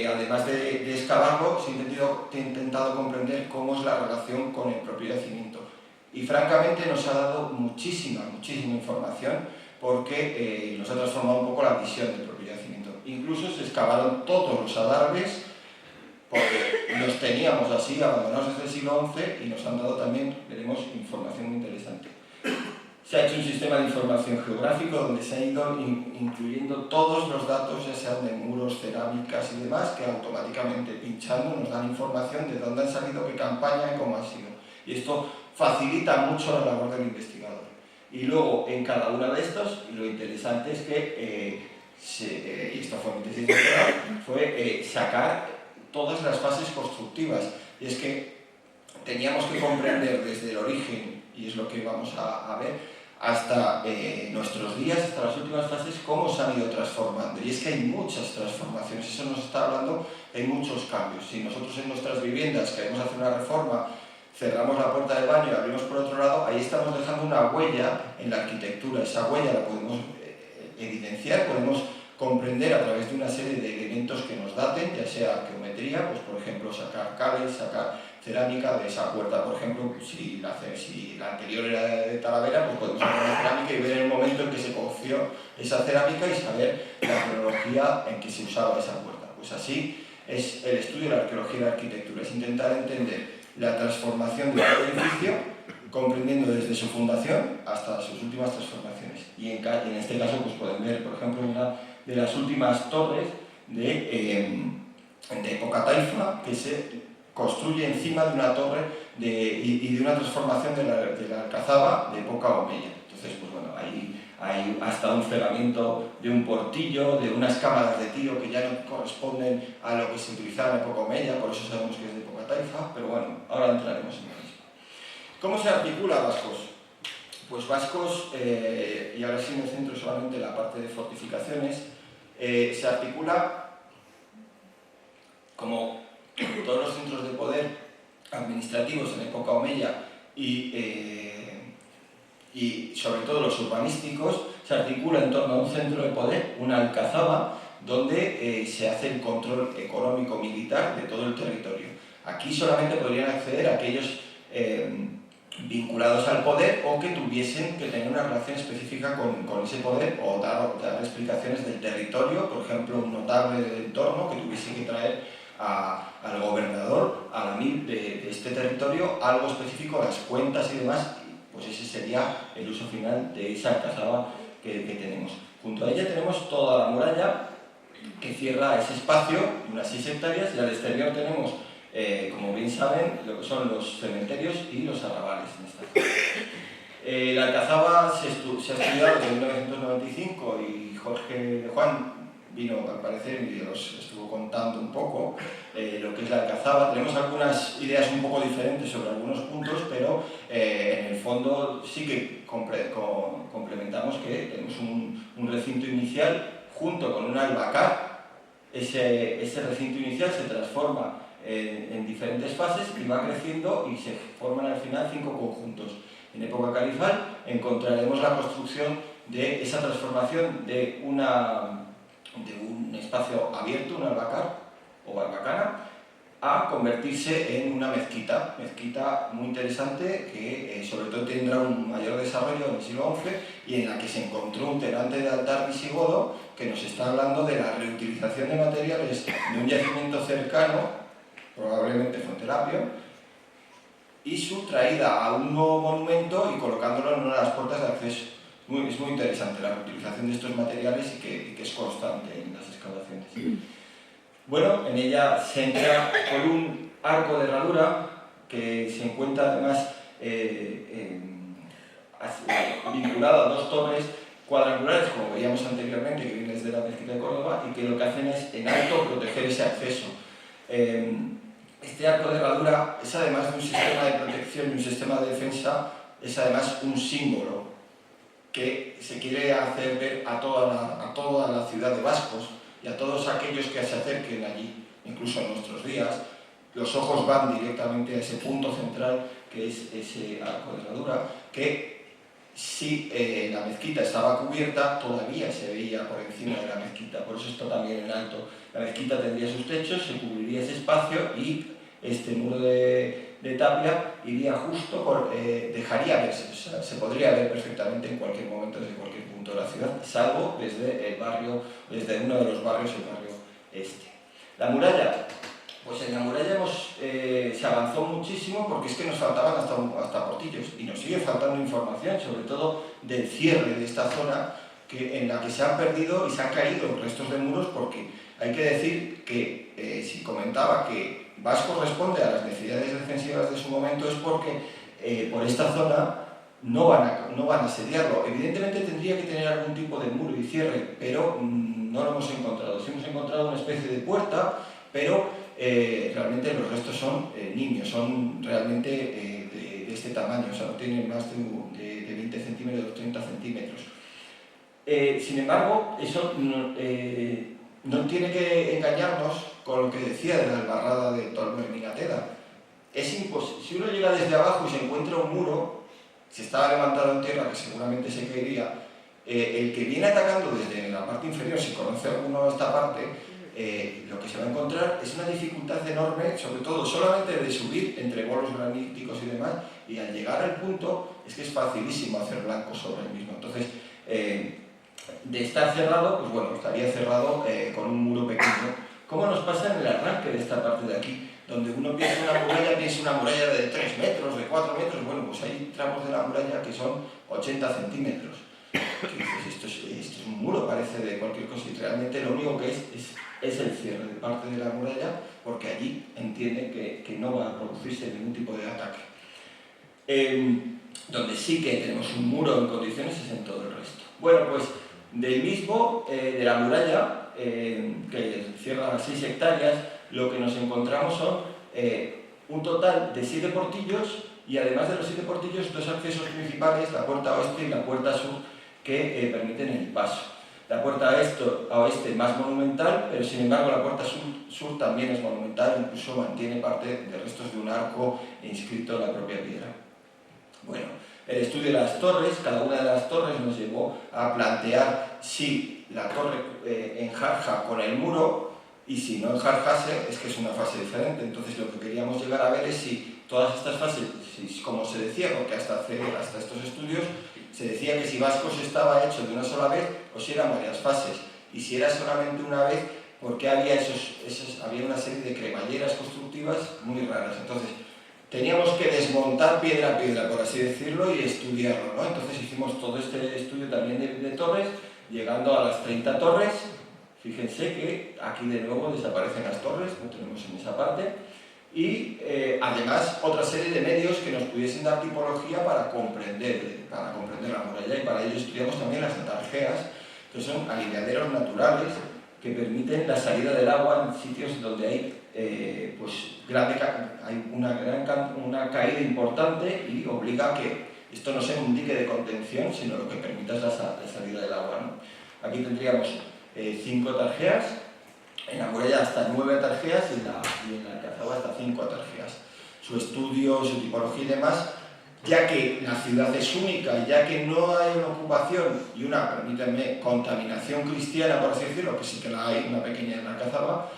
además de excavarlo, se ha intentado comprender cómo es la relación con el propio yacimiento. Y francamente nos ha dado muchísima información, porque nos ha transformado un poco la visión del propio yacimiento. Incluso se excavaron todos los adarves, porque los teníamos así abandonados desde el siglo XI, y nos han dado también, veremos, información muy interesante. Se ha hecho un sistema de información geográfico donde se han ido incluyendo todos los datos, ya sean de muros, cerámicas y demás, que automáticamente pinchando nos dan información de dónde han salido, qué campaña y cómo ha sido. Y esto facilita mucho la labor del investigador. Y luego, en cada una de estos, lo interesante es que, y esto fue mi tesis doctoral, fue sacar todas las fases constructivas. Y es que teníamos que comprender desde el origen, y es lo que vamos a ver, hasta nuestros días, hasta las últimas fases, cómo se han ido transformando. Y es que hay muchas transformaciones, eso nos está hablando, hay muchos cambios. Si nosotros en nuestras viviendas queremos hacer una reforma, cerramos la puerta del baño y abrimos por otro lado, ahí estamos dejando una huella en la arquitectura. Esa huella la podemos evidenciar, podemos comprender a través de una serie de elementos que nos daten, ya sea geometría, pues por ejemplo sacar cales, sacar cerámica de esa puerta, por ejemplo, si la anterior era de Talavera, pues podemos sacar la cerámica y ver el momento en que se coció esa cerámica y saber la cronología en que se usaba esa puerta. Pues así es el estudio de la arqueología y la arquitectura, es intentar entender la transformación de un edificio, comprendiendo desde su fundación hasta sus últimas transformaciones. Y en este caso pues pueden ver, por ejemplo, una de las últimas torres de época taifa, que se construye encima de una torre y de una transformación de la alcazaba de época omeya. Entonces, pues bueno, hay hasta un cerramiento de un portillo, de unas cámaras de tiro que ya no corresponden a lo que se utilizaba en época omeya, por eso sabemos que es de época taifa, pero bueno, ahora entraremos en lo mismo. ¿Cómo se articula Vascos? Pues Vascos, y ahora sí me centro solamente en la parte de fortificaciones, se articula como todos los centros de poder administrativos en época omeya y sobre todo los urbanísticos, se articula en torno a un centro de poder, una alcazaba, donde se hace el control económico-militar de todo el territorio. Aquí solamente podrían acceder aquellos vinculados al poder o que tuviesen que tener una relación específica con ese poder, o dar explicaciones del territorio, por ejemplo, un notable del entorno que tuviese que traer al gobernador, a la MIP de este territorio, algo específico, las cuentas y demás. Pues ese sería el uso final de esa alcazaba que tenemos. Junto a ella tenemos toda la muralla que cierra ese espacio, unas 6 hectáreas, y al exterior tenemos, como bien saben, lo que son los cementerios y los arrabales en esta zona. La Alcazaba se ha estudiado desde 1995 y Jorge de Juan vino al parecer y os estuvo contando un poco lo que es la Alcazaba. Tenemos algunas ideas un poco diferentes sobre algunos puntos, pero en el fondo sí que complementamos que tenemos un recinto inicial junto con un albacar. Ese recinto inicial se transforma en diferentes fases y va creciendo y se forman al final 5 conjuntos. En época califal encontraremos la construcción de esa transformación de un espacio abierto, un albacar o barbacana, a convertirse en una mezquita muy interesante que sobre todo tendrá un mayor desarrollo en el siglo XI y en la que se encontró un tenante de altar visigodo que nos está hablando de la reutilización de materiales de un yacimiento cercano, probablemente Fuenterrabía, y su traída a un nuevo monumento y colocándolo en una de las puertas de acceso. Es muy interesante la reutilización de estos materiales y que es constante en las excavaciones. Bueno, en ella se entra por un arco de herradura que se encuentra además vinculado a 2 torres cuadrangulares, como veíamos anteriormente, que vienen desde la mezquita de Córdoba y que lo que hacen es en alto proteger ese acceso. Este arco de herradura es además de un sistema de protección y un sistema de defensa, es además un símbolo que se quiere hacer ver a toda la ciudad de Bascos y a todos aquellos que se acerquen allí, incluso en nuestros días. Los ojos van directamente a ese punto central que es ese arco de herradura, que si la mezquita estaba cubierta, todavía se veía por encima de la mezquita, por eso está también en alto. La mezquita tendría sus techos, se cubriría ese espacio y este muro de tapia iría justo dejaría verse, o sea, se podría ver perfectamente en cualquier momento desde cualquier punto de la ciudad, salvo desde el barrio, desde uno de los barrios, el barrio este. La muralla, pues en la muralla se avanzó muchísimo porque es que nos faltaban hasta portillos y nos sigue faltando información, sobre todo del cierre de esta zona en la que se han perdido y se han caído restos de muros, porque hay que decir que si comentaba que Bascos responde a las necesidades defensivas de su momento es porque por esta zona no van a asediarlo. Evidentemente tendría que tener algún tipo de muro y cierre, pero no lo hemos encontrado. Sí hemos encontrado una especie de puerta, pero realmente los restos son nimios, son realmente de este tamaño, o sea, no tienen más de 20 centímetros, 30 centímetros. Sin embargo, eso no tiene que engañarnos con lo que decía de la albarrada de Tolmer y Minateda. Es imposible. Si uno llega desde abajo y se encuentra un muro, si estaba levantado en tierra, que seguramente se caería, el que viene atacando desde la parte inferior, si conoce alguno esta parte, lo que se va a encontrar es una dificultad enorme, sobre todo solamente de subir entre bolos graníticos y demás, y al llegar al punto es que es facilísimo hacer blanco sobre el mismo. Entonces, de estar cerrado, pues bueno, estaría cerrado con un muro pequeño. ¿Cómo nos pasa en el arranque de esta parte de aquí? Donde uno piensa una muralla de 3 metros, de 4 metros, bueno, pues hay tramos de la muralla que son 80 centímetros. Esto es un muro, parece de cualquier cosa, y realmente lo único que es el cierre de parte de la muralla, porque allí entiende que no va a producirse ningún tipo de ataque. Donde sí que tenemos un muro en condiciones es en todo el resto. Bueno, pues del mismo, de la muralla, que cierra las 6 hectáreas, lo que nos encontramos son un total de 7 portillos y además de los 7 portillos, 2 accesos principales, la puerta oeste y la puerta sur, que permiten el paso. La puerta oeste más monumental, pero sin embargo la puerta sur también es monumental, incluso mantiene parte de restos de un arco inscrito en la propia piedra. Bueno, el estudio de las torres, cada una de las torres nos llevó a plantear si la torre enjarja con el muro, y si no enjarjase es que es una fase diferente. Entonces lo que queríamos llegar a ver es si todas estas fases, como se decía, porque hasta estos estudios se decía que si Bascos estaba hecho de una sola vez o si eran varias fases, y si era solamente una vez, porque había una serie de cremalleras constructivas muy raras. Entonces teníamos que desmontar piedra a piedra, por así decirlo, y estudiarlo, ¿no? Entonces hicimos todo este estudio también de torres, llegando a las 30 torres. Fíjense que aquí de nuevo desaparecen las torres, no tenemos en esa parte. Y además otra serie de medios que nos pudiesen dar tipología para comprender la muralla, y para ello estudiamos también las atarjeas, que son aliviaderos naturales que permiten la salida del agua en sitios donde hay hay una caída importante, y obliga a que esto no sea un dique de contención, sino lo que permita es la salida del agua, ¿no? Aquí tendríamos 5 atarjeas, en la muralla hasta 9 atarjeas y en la Alcazaba hasta 5 atarjeas. Su estudio, su tipología y demás, ya que la ciudad es única y ya que no hay una ocupación y una, permítanme, contaminación cristiana, por así decirlo, que sí que la hay, una pequeña en la Alcazaba,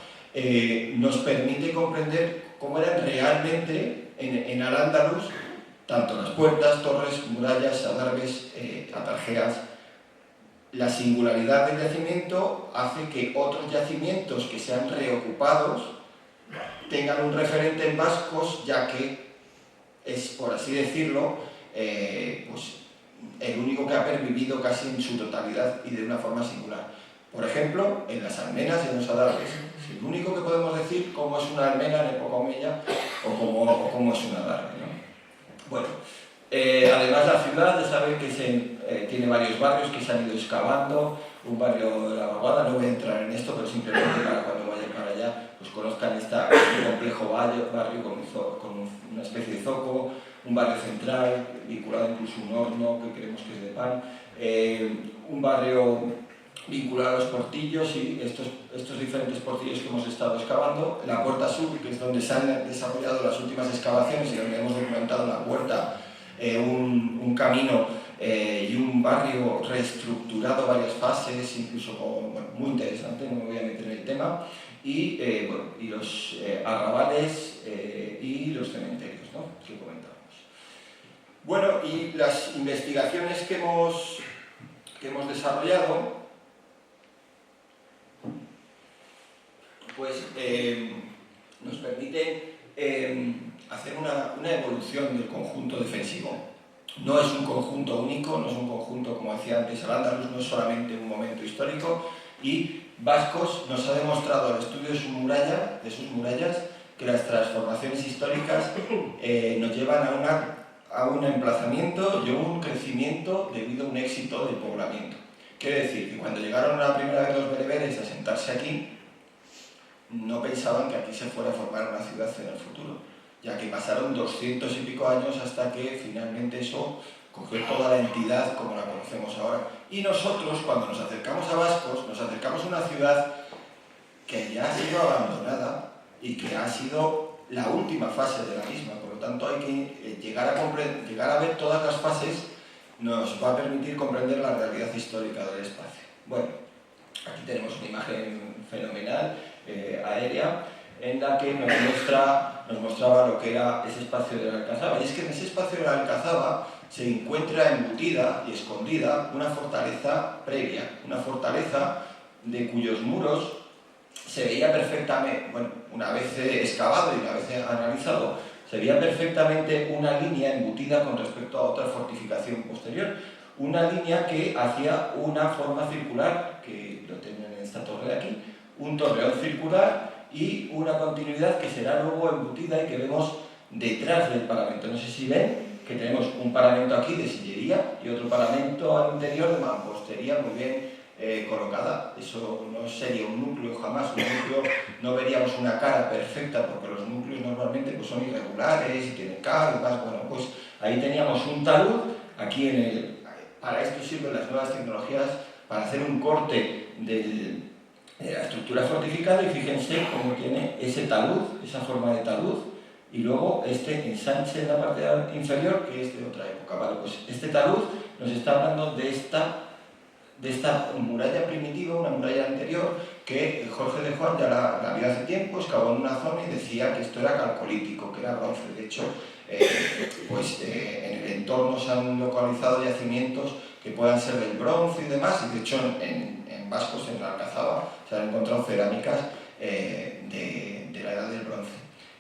nos permite comprender cómo eran realmente en Al-Ándalus tanto las puertas, torres, murallas, adarves, atarjeas. La singularidad del yacimiento hace que otros yacimientos que sean reocupados tengan un referente en vascos, ya que es, por así decirlo, el único que ha pervivido casi en su totalidad y de una forma singular. Por ejemplo, en las almenas y en los adarves. Es el único que podemos decir cómo es una almena en época omeya o cómo es un adarve, ¿no? Bueno, además la ciudad, ya saben que tiene varios barrios que se han ido excavando, un barrio de la Vaguada, no voy a entrar en esto, pero simplemente para cuando vayan para allá pues conozcan este complejo barrio con una especie de zoco, un barrio central, vinculado incluso a un horno que creemos que es de pan, un barrio vinculado a los portillos y estos diferentes portillos que hemos estado excavando, la Puerta Sur, que es donde se han desarrollado las últimas excavaciones y donde hemos documentado la puerta, un camino y un barrio reestructurado varias fases, incluso muy interesante, no me voy a meter en el tema, y los arrabales y los cementerios, ¿no?, que comentábamos. Bueno, y las investigaciones que hemos desarrollado, pues nos permiten hacer una evolución del conjunto defensivo. No es un conjunto único, no es un conjunto, como decía antes, Al-Ándalus, no es solamente un momento histórico, y Vascos nos ha demostrado al estudio de sus murallas, que las transformaciones históricas nos llevan a un emplazamiento y a un crecimiento debido a un éxito del poblamiento. Quiere decir que cuando llegaron la primera vez los bereberes a sentarse aquí, no pensaban que aquí se fuera a formar una ciudad en el futuro, ya que pasaron 200 y pico años hasta que finalmente eso cogió toda la entidad como la conocemos ahora. Y nosotros, cuando nos acercamos a Vascos, nos acercamos a una ciudad que ya ha sido abandonada y que ha sido la última fase de la misma. Por lo tanto, hay que llegar a ver todas las fases, nos va a permitir comprender la realidad histórica del espacio. Bueno, aquí tenemos una imagen fenomenal, aérea, en la que nos mostraba lo que era ese espacio de la Alcazaba. Y es que en ese espacio de la Alcazaba se encuentra embutida y escondida una fortaleza previa, una fortaleza de cuyos muros se veía perfectamente, bueno, una vez excavado y una vez analizado, se veía perfectamente una línea embutida con respecto a otra fortificación posterior. Una línea que hacía una forma circular, que lo tienen en esta torre de aquí, un torreón circular y una continuidad que será luego embutida y que vemos detrás del paramento. No sé si ven que tenemos un paramento aquí de sillería y otro paramento al interior de mampostería muy bien colocada. Eso no sería un núcleo jamás, un núcleo no veríamos una cara perfecta porque los núcleos normalmente pues, son irregulares y tienen cargas. Bueno, pues ahí teníamos un talud, aquí para esto sirven las nuevas tecnologías para hacer un corte de la estructura fortificada y fíjense cómo tiene ese talud, esa forma de talud, y luego este ensanche en la parte inferior que es de otra época. Vale, pues este talud nos está hablando de esta muralla primitiva, una muralla anterior que Jorge de Juan ya la vio hace tiempo, excavó en una zona y decía que esto era calcolítico, que era bronce. De hecho, en el entorno se han localizado yacimientos que puedan ser del bronce y demás, y de hecho en Vascos, en la Alcazaba, se han encontrado cerámicas de la edad del bronce.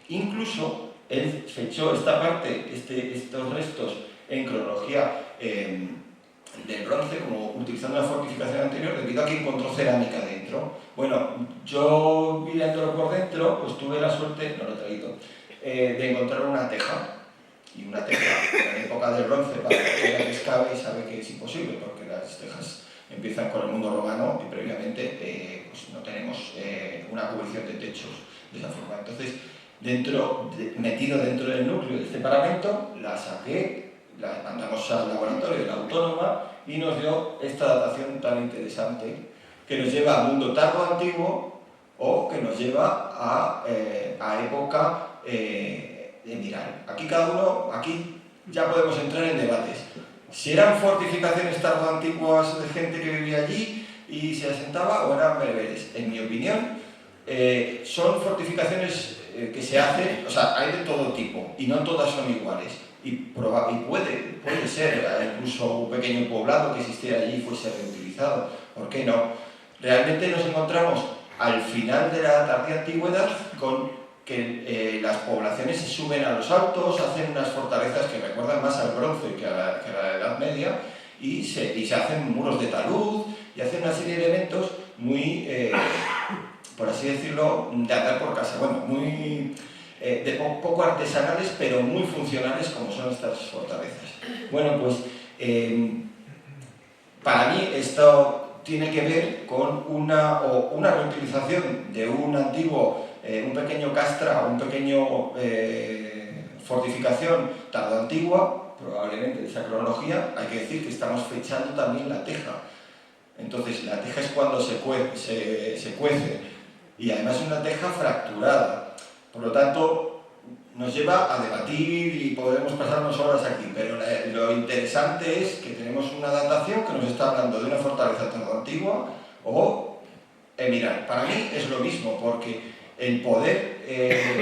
Incluso él fechó esta parte, estos restos en cronología del bronce, como utilizando una fortificación anterior, debido a que encontró cerámica dentro. Bueno, yo mirándolo por dentro, pues tuve la suerte, no lo he traído, de encontrar una teja. Y una teja en la época del bronce, para cualquiera que excave y sabe que es imposible, porque las tejas empiezan con el mundo romano y previamente pues no tenemos una cubrición de techos de esa forma. Entonces, metido dentro del núcleo de este paramento, la saqué, la mandamos al laboratorio de la Autónoma y nos dio esta datación tan interesante que nos lleva al mundo tardo antiguo o que nos lleva a época mirar. Aquí ya podemos entrar en debates. Si eran fortificaciones tardo antiguas de gente que vivía allí y se asentaba o eran bereberes. En mi opinión, son fortificaciones que se hacen, o sea, hay de todo tipo y no todas son iguales. Y puede ser incluso un pequeño poblado que existiera allí y fuese reutilizado. ¿Por qué no? Realmente nos encontramos al final de la tardía antigüedad con que las poblaciones se suben a los altos, hacen unas fortalezas que recuerdan más al bronce que a la Edad Media y se hacen muros de talud y hacen una serie de elementos muy, por así decirlo, de andar por casa, bueno, muy poco artesanales pero muy funcionales como son estas fortalezas. Bueno, pues para mí esto tiene que ver con una reutilización de un antiguo un pequeño castra, un pequeño fortificación tardo antigua, probablemente de esa cronología. Hay que decir que estamos fechando también la teja. Entonces, la teja es cuando se cuece y además es una teja fracturada. Por lo tanto, nos lleva a debatir y podremos pasarnos horas aquí, pero lo interesante es que tenemos una datación que nos está hablando de una fortaleza tardo antigua o mirad, para mí es lo mismo, porque el poder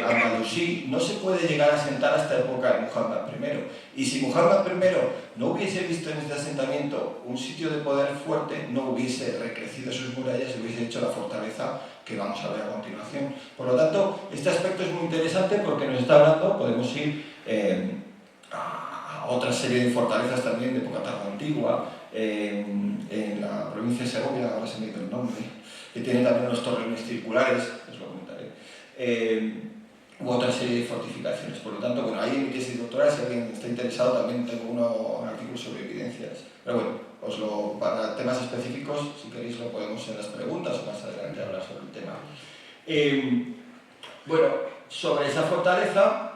andalusí no se puede llegar a asentar hasta la época de Muhammad I. Y si Muhammad I no hubiese visto en este asentamiento un sitio de poder fuerte, no hubiese recrecido sus murallas y hubiese hecho la fortaleza que vamos a ver a continuación. Por lo tanto, este aspecto es muy interesante porque nos está hablando, podemos ir a otra serie de fortalezas también de época tardo antigua, en la provincia de Segovia, ahora se me ha ido el nombre, que tiene también unos torreones circulares, os lo comentaré, u otra serie de fortificaciones. Por lo tanto, bueno, ahí en mi tesis doctoral, si alguien está interesado, también tengo un artículo sobre evidencias. Pero bueno, para temas específicos, si queréis lo podemos en las preguntas o más adelante hablar sobre el tema. Bueno, sobre esa fortaleza,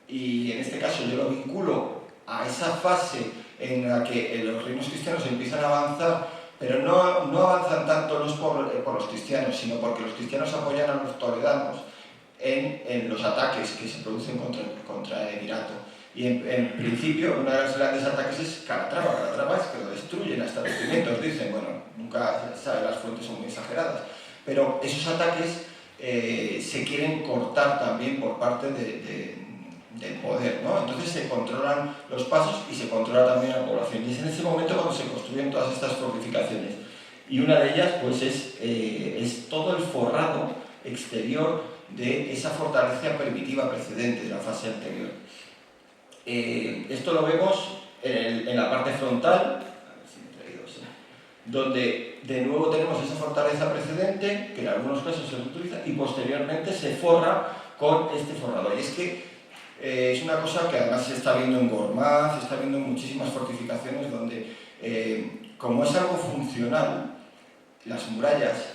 y en este caso yo lo vinculo a esa fase en la que los reinos cristianos empiezan a avanzar, pero no avanzan tanto por los cristianos, sino porque los cristianos apoyan a los toledanos en los ataques que se producen contra el Emirato. Y en principio, uno de los grandes ataques es Calatrava. Calatrava es que lo destruyen a establecimientos, dicen, bueno, nunca se sabe, las fuentes son muy exageradas, pero esos ataques se quieren cortar también por parte del poder, ¿no? Entonces se controlan los pasos y se controla también la población. Y es en ese momento cuando se construyen todas estas fortificaciones. Y una de ellas pues es todo el forrado exterior de esa fortaleza primitiva precedente de la fase anterior. Esto lo vemos en la parte frontal, donde de nuevo tenemos esa fortaleza precedente, que en algunos casos se utiliza, y posteriormente se forra con este forrado. Y es que es una cosa que además se está viendo en Gormaz, se está viendo en muchísimas fortificaciones donde, como es algo funcional, las murallas,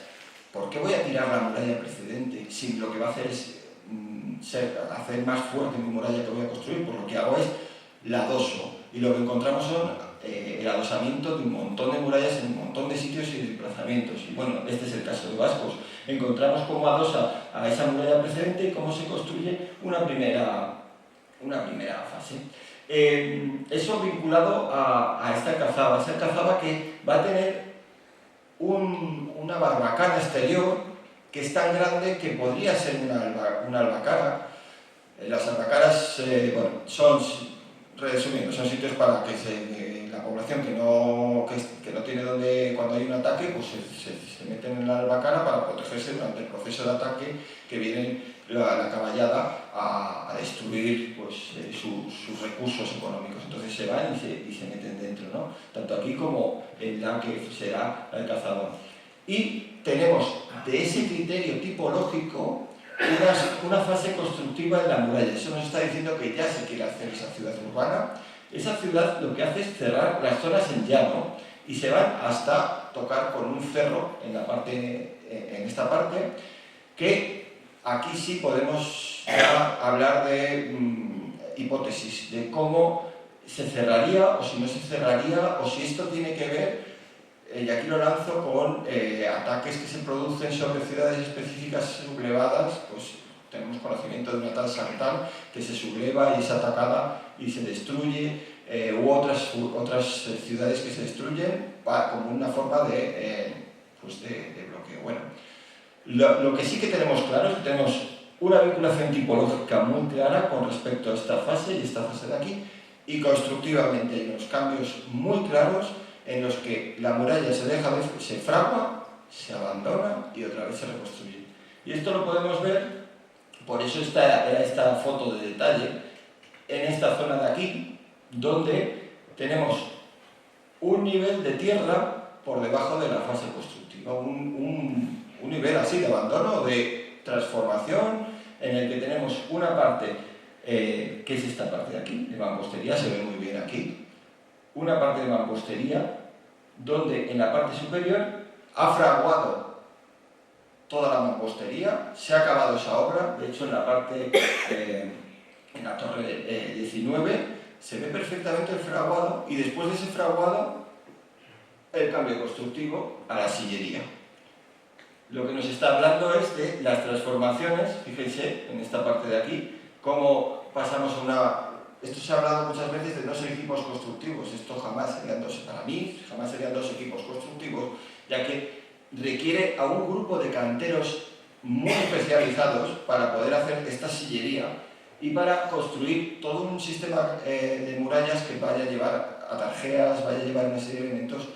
¿por qué voy a tirar la muralla precedente si lo que va a hacer es hacer más fuerte mi muralla que voy a construir? Por lo que hago es la adoso. Y lo que encontramos son el adosamiento de un montón de murallas en un montón de sitios y desplazamientos. Y bueno, este es el caso de Vascos. Encontramos cómo adosa a esa muralla precedente y cómo se construye una primera fase. Eso vinculado a esta alcazaba que va a tener una barbacana exterior que es tan grande que podría ser una albacara. Las albacaras son resumiendo, son sitios para que la población que no tiene donde, cuando hay un ataque, pues se meten en la albacana para protegerse durante el proceso de ataque, que viene la caballada a destruir pues, sus recursos económicos. Entonces se van y se meten dentro, ¿no? Tanto aquí como en la que será la de Cazador. Y tenemos de ese criterio tipológico una fase constructiva en la muralla. Eso nos está diciendo que ya se quiere hacer esa ciudad urbana. Esa ciudad lo que hace es cerrar las zonas en llano y se van hasta tocar con un cerro en esta parte, que aquí sí podemos ya hablar de hipótesis, de cómo se cerraría o si no se cerraría, o si esto tiene que ver, y aquí lo lanzo, con ataques que se producen sobre ciudades específicas sublevadas. Pues tenemos conocimiento de una tal Santán que se subleva y es atacada y se destruye, u otras ciudades que se destruyen como una forma de bloqueo. Bueno, lo que sí que tenemos claro es que tenemos una vinculación tipológica muy clara con respecto a esta fase y esta fase de aquí, y constructivamente hay unos cambios muy claros en los que la muralla se fragua, se abandona y otra vez se reconstruye. Y esto lo podemos ver, por eso era esta foto de detalle, en esta zona de aquí, donde tenemos un nivel de tierra por debajo de la fase constructiva, un nivel así de abandono, de transformación, en el que tenemos una parte, que es esta parte de aquí, de mampostería, se ve muy bien aquí, una parte de mampostería, donde en la parte superior ha fraguado toda la mampostería, se ha acabado esa obra. De hecho, en la parte, en la torre 19, se ve perfectamente el fraguado, y después de ese fraguado, el cambio constructivo a la sillería. Lo que nos está hablando es de las transformaciones. Fíjense en esta parte de aquí, cómo pasamos a una... Esto se ha hablado muchas veces de 2 equipos constructivos. Esto jamás serían para mí, jamás serían 2 equipos constructivos, ya que requiere a un grupo de canteros muy especializados para poder hacer esta sillería y para construir todo un sistema de murallas que vaya a llevar atarjeas, vaya a llevar una serie de elementos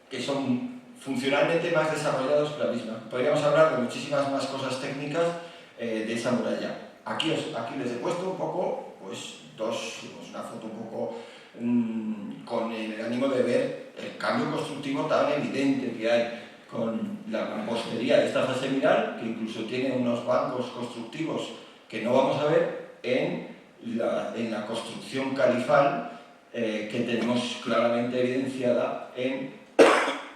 que son funcionalmente más desarrollados que la misma. Podríamos hablar de muchísimas más cosas técnicas de esa muralla. Aquí les he puesto un poco, una foto un poco con el ánimo de ver el cambio constructivo tan evidente que hay con la mampostería de esta fase viral, que incluso tiene unos bancos constructivos que no vamos a ver en la construcción califal, que tenemos claramente evidenciada en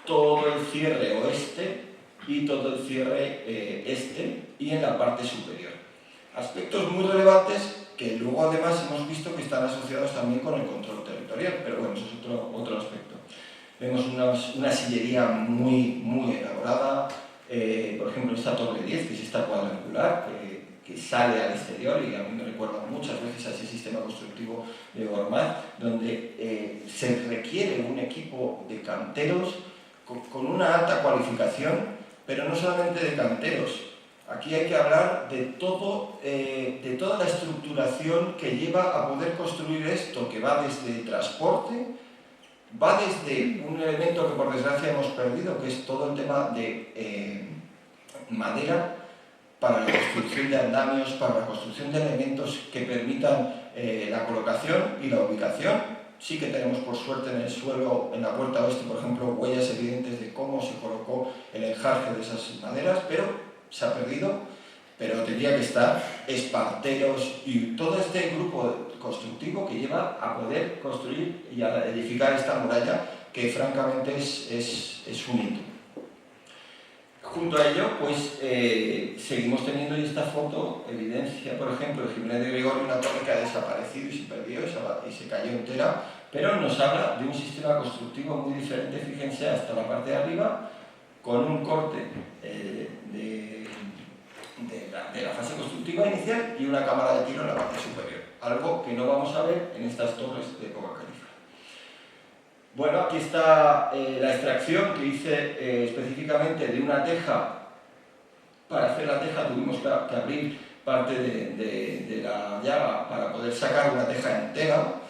todo el cierre oeste y todo el cierre este, y en la parte superior. Aspectos muy relevantes que luego además hemos visto que están asociados también con el control territorial, pero bueno, eso es otro aspecto. Vemos una sillería muy elaborada, por ejemplo esta torre 10, que es esta cuadrangular, que sale al exterior, y a mí me recuerda muchas veces a ese sistema constructivo de Gormaz, donde se requiere un equipo de canteros con una alta cualificación, pero no solamente de canteros. Aquí hay que hablar de toda la estructuración que lleva a poder construir esto, que va desde transporte, va desde un elemento que por desgracia hemos perdido, que es todo el tema de madera para la construcción de andamios, para la construcción de elementos que permitan la colocación y la ubicación. Sí que tenemos por suerte en el suelo, en la puerta oeste, por ejemplo, huellas evidentes de cómo se colocó el enjarje de esas maderas, pero se ha perdido. Pero tendría que estar esparteros y todo este grupo constructivo que lleva a poder construir y a edificar esta muralla, que francamente es un hito. Junto a ello, pues seguimos teniendo, y esta foto evidencia, por ejemplo, de Jiménez de Gregorio, una torre que ha desaparecido y se perdió y se cayó entera, pero nos habla de un sistema constructivo muy diferente. Fíjense, hasta la parte de arriba, con un corte de la fase constructiva inicial y una cámara de tiro en la parte superior, algo que no vamos a ver en estas torres de época califa. Bueno, aquí está la extracción que hice específicamente de una teja. Para hacer la teja tuvimos que abrir parte de la llaga para poder sacar una teja entera.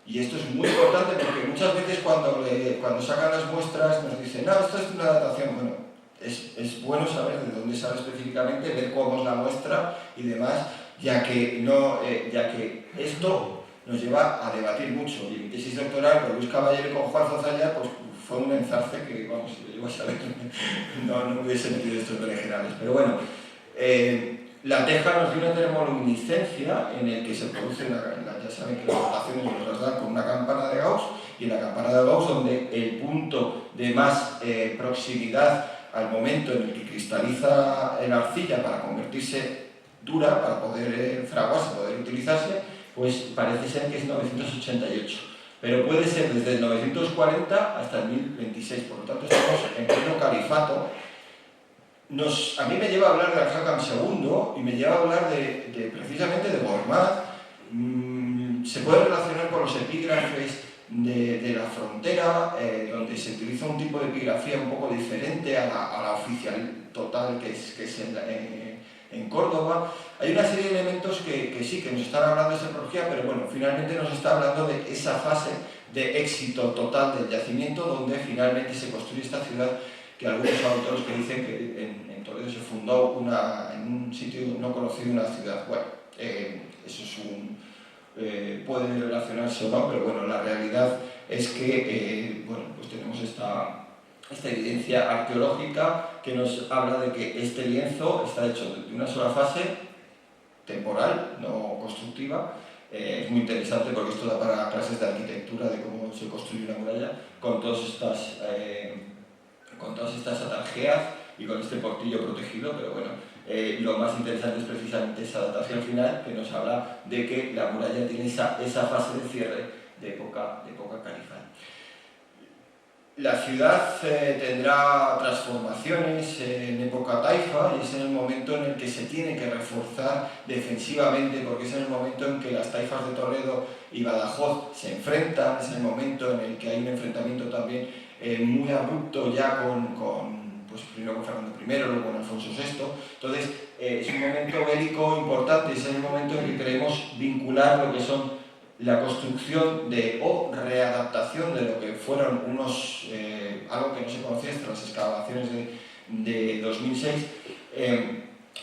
Y esto es muy importante porque muchas veces cuando sacan las muestras nos dicen, no, esto es una datación. Bueno, es bueno saber de dónde sale específicamente, ver cómo es la muestra y demás, ya que esto nos lleva a debatir mucho. Y mi tesis doctoral con Luis Caballero y con Juan Zozaya, pues fue un enzarce que, vamos, si lo llevo a saber, no hubiese metido estos berenjenales. Pero bueno, la teja nos dio una termoluminiscencia en el que se produce, ya saben que las rotaciones nos las dan con una campana de Gauss, y en la campana de Gauss, donde el punto de más proximidad al momento en el que cristaliza la arcilla para convertirse dura, para poder fraguarse, poder utilizarse, pues parece ser que es 988. Pero puede ser desde el 940 hasta el 1026, por lo tanto estamos en pleno califato. A mí me lleva a hablar de Al-Hakam II y me lleva a hablar precisamente de Bormaz. Se puede relacionar con los epígrafes de la frontera, donde se utiliza un tipo de epigrafía un poco diferente a la oficial total que es en Córdoba. Hay una serie de elementos que sí, que nos están hablando de esa arqueología, pero bueno, finalmente nos está hablando de esa fase de éxito total del yacimiento, donde finalmente se construye esta ciudad, que algunos autores que dicen que en Toledo se fundó en un sitio no conocido una ciudad. Bueno, eso es puede relacionarse o no, pero bueno, la realidad es que bueno, pues tenemos esta evidencia arqueológica que nos habla de que este lienzo está hecho de una sola fase, temporal, no constructiva. Es muy interesante porque esto da para clases de arquitectura, de cómo se construye una muralla, con todas estas atarjeas y con este portillo protegido, pero bueno, lo más interesante es precisamente esa datación final, que nos habla de que la muralla tiene esa fase de cierre de época califal. La ciudad tendrá transformaciones en época taifa, y es en el momento en el que se tiene que reforzar defensivamente, porque es en el momento en que las taifas de Toledo y Badajoz se enfrentan, es el momento en el que hay un enfrentamiento también muy abrupto ya pues primero con Fernando I, luego con Alfonso VI. Entonces es un momento bélico importante, es el momento en que queremos vincular lo que son la construcción o readaptación de lo que fueron algo que no se conocía hasta las excavaciones de 2006,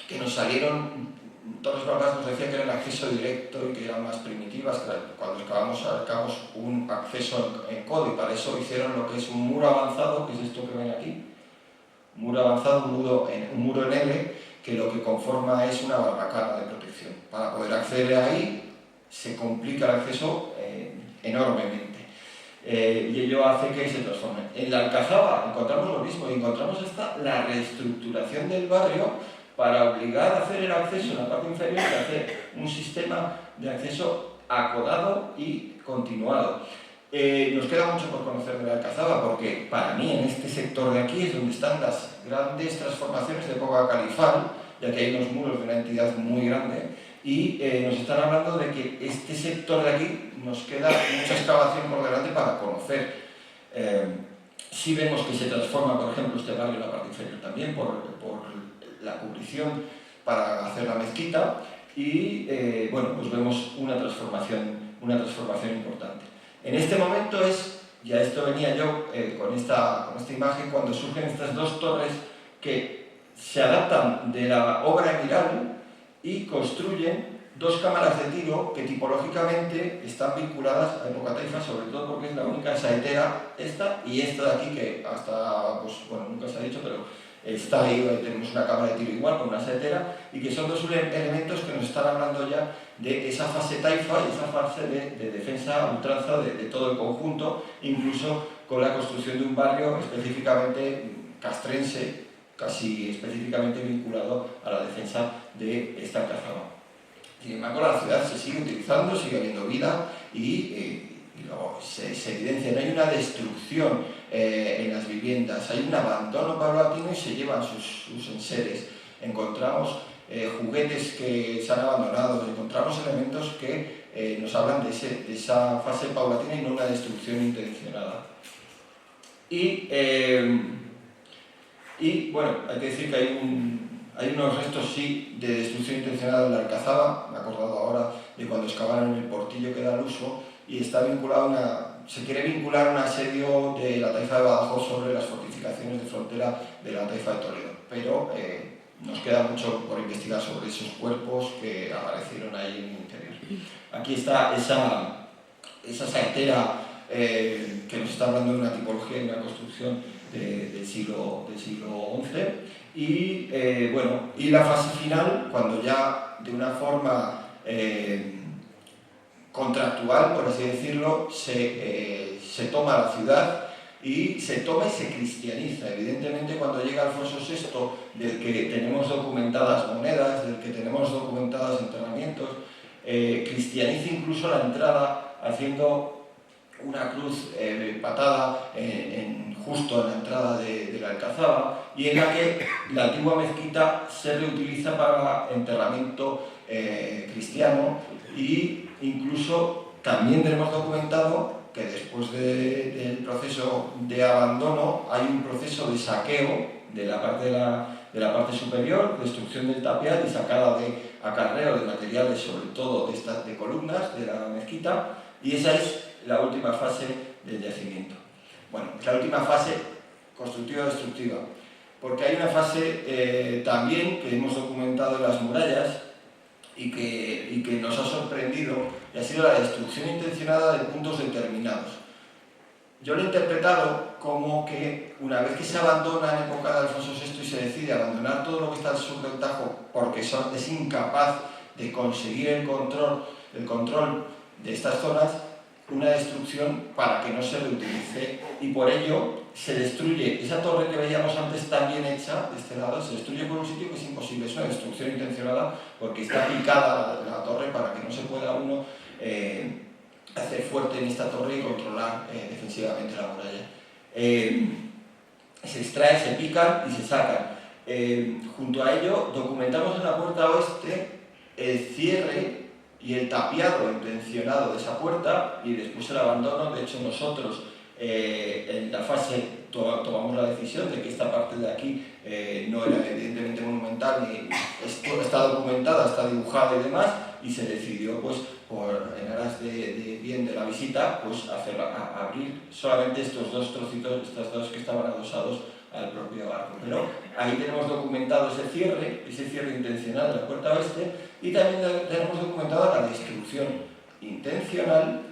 que nos salieron. Torres Barbas nos decía que era el acceso directo y que eran más primitivas. Cuando excavamos sacamos un acceso en codo, y para eso hicieron lo que es un muro avanzado, que es esto que ven aquí. Un muro avanzado, un muro en L, que lo que conforma es una barbacana de protección. Para poder acceder ahí se complica el acceso enormemente, y ello hace que se transforme. En la Alcazaba encontramos lo mismo, y encontramos la reestructuración del barrio para obligar a hacer el acceso en la parte inferior, y hacer un sistema de acceso acodado y continuado. Nos queda mucho por conocer de la Alcazaba, porque para mí en este sector de aquí es donde están las grandes transformaciones de época califal, ya que hay unos muros de una entidad muy grande, y nos están hablando de que este sector de aquí nos queda mucha excavación por delante para conocer. Si vemos que se transforma, por ejemplo, este barrio en la parte inferior también, por la cubrición para hacer la mezquita, y bueno, pues vemos una transformación importante. En este momento ya esto venía yo con esta imagen, cuando surgen estas dos torres que se adaptan de la obra emiral y construyen dos cámaras de tiro que tipológicamente están vinculadas a época taifa, sobre todo porque es la única saetera, esta y esta de aquí, que hasta, pues bueno, nunca se ha dicho, pero está ahí, tenemos una cámara de tiro igual con una saetera, y que son dos elementos que nos están hablando ya de esa fase taifa y esa fase de defensa a ultranza de todo el conjunto, incluso con la construcción de un barrio específicamente castrense, casi específicamente vinculado a la defensa de esta Alcazaba. Sin embargo, la ciudad se sigue utilizando, sigue habiendo vida, y luego se evidencia, no hay una destrucción en las viviendas, hay un abandono paulatino y se llevan sus enseres. Encontramos juguetes que se han abandonado, encontramos elementos que nos hablan de esa fase paulatina y no una destrucción intencionada. Y bueno, hay que decir que Hay unos restos, sí, de destrucción intencionada de la Alcazaba, me he acordado ahora de cuando excavaron el portillo que da al uso, y está vinculado se quiere vincular un asedio de la taifa de Badajoz sobre las fortificaciones de frontera de la taifa de Toledo. Pero nos queda mucho por investigar sobre esos cuerpos que aparecieron ahí en el interior. Aquí está esa saetera que nos está hablando de una tipología y una construcción del siglo XI. Y, bueno, y la fase final, cuando ya de una forma contractual, por así decirlo, se toma la ciudad y se toma y se cristianiza. Evidentemente, cuando llega Alfonso VI, del que tenemos documentadas monedas, del que tenemos documentados enterramientos, cristianiza incluso la entrada haciendo una cruz patada justo en la entrada de la Alcazaba, y en la que la antigua mezquita se reutiliza para enterramiento cristiano, y incluso también tenemos documentado que después del proceso de abandono hay un proceso de saqueo de la parte superior, destrucción del tapial y sacada de acarreo de materiales, sobre todo de columnas de la mezquita, y esa es la última fase del yacimiento. Bueno, es la última fase constructiva-destructiva, porque hay una fase también que hemos documentado en las murallas y que nos ha sorprendido, y ha sido la destrucción intencionada de puntos determinados. Yo lo he interpretado como que una vez que se abandona en época de Alfonso VI y se decide abandonar todo lo que está al sur del Tajo porque es incapaz de conseguir el control de estas zonas, una destrucción para que no se reutilice, y por ello se destruye esa torre que veíamos antes tan bien hecha de este lado, se destruye por un sitio que es imposible. Es una destrucción intencionada porque está picada la torre para que no se pueda uno hacer fuerte en esta torre y controlar defensivamente la muralla. Se extrae, se pican y se sacan. Junto a ello documentamos en la puerta oeste el cierre y el tapiado intencionado de esa puerta y después el abandono. De hecho, nosotros en la fase tomamos la decisión de que esta parte de aquí no era evidentemente monumental, y está documentada, está dibujada y demás, y se decidió, pues, en aras de bien de la visita, pues abrir solamente estos dos trocitos, estos dos que estaban adosados al propio arco. Pero ahí tenemos documentado ese cierre intencional de la puerta oeste, y también tenemos documentada la destrucción intencional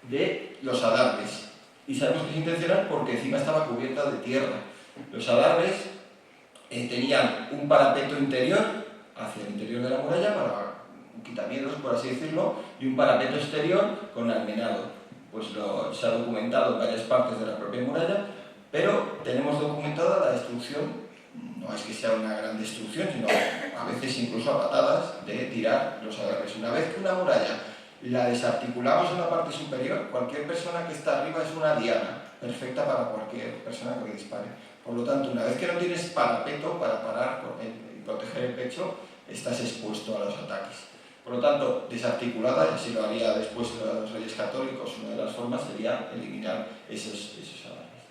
de los adarves. Y sabemos que es intencional porque encima estaba cubierta de tierra. Los adarves tenían un parapeto interior hacia el interior de la muralla para quitamiedos, por así decirlo, y un parapeto exterior con almenado. Pues se ha documentado en varias partes de la propia muralla, pero tenemos documentada la destrucción. No es que sea una gran destrucción, sino a veces incluso a patadas de tirar los adarves. Una vez que una muralla la desarticulamos en la parte superior, cualquier persona que está arriba es una diana, perfecta para cualquier persona que dispare. Por lo tanto, una vez que no tienes parapeto para parar y proteger el pecho, estás expuesto a los ataques. Por lo tanto, desarticulada, y así lo haría después los Reyes Católicos, una de las formas sería eliminar esos adarves.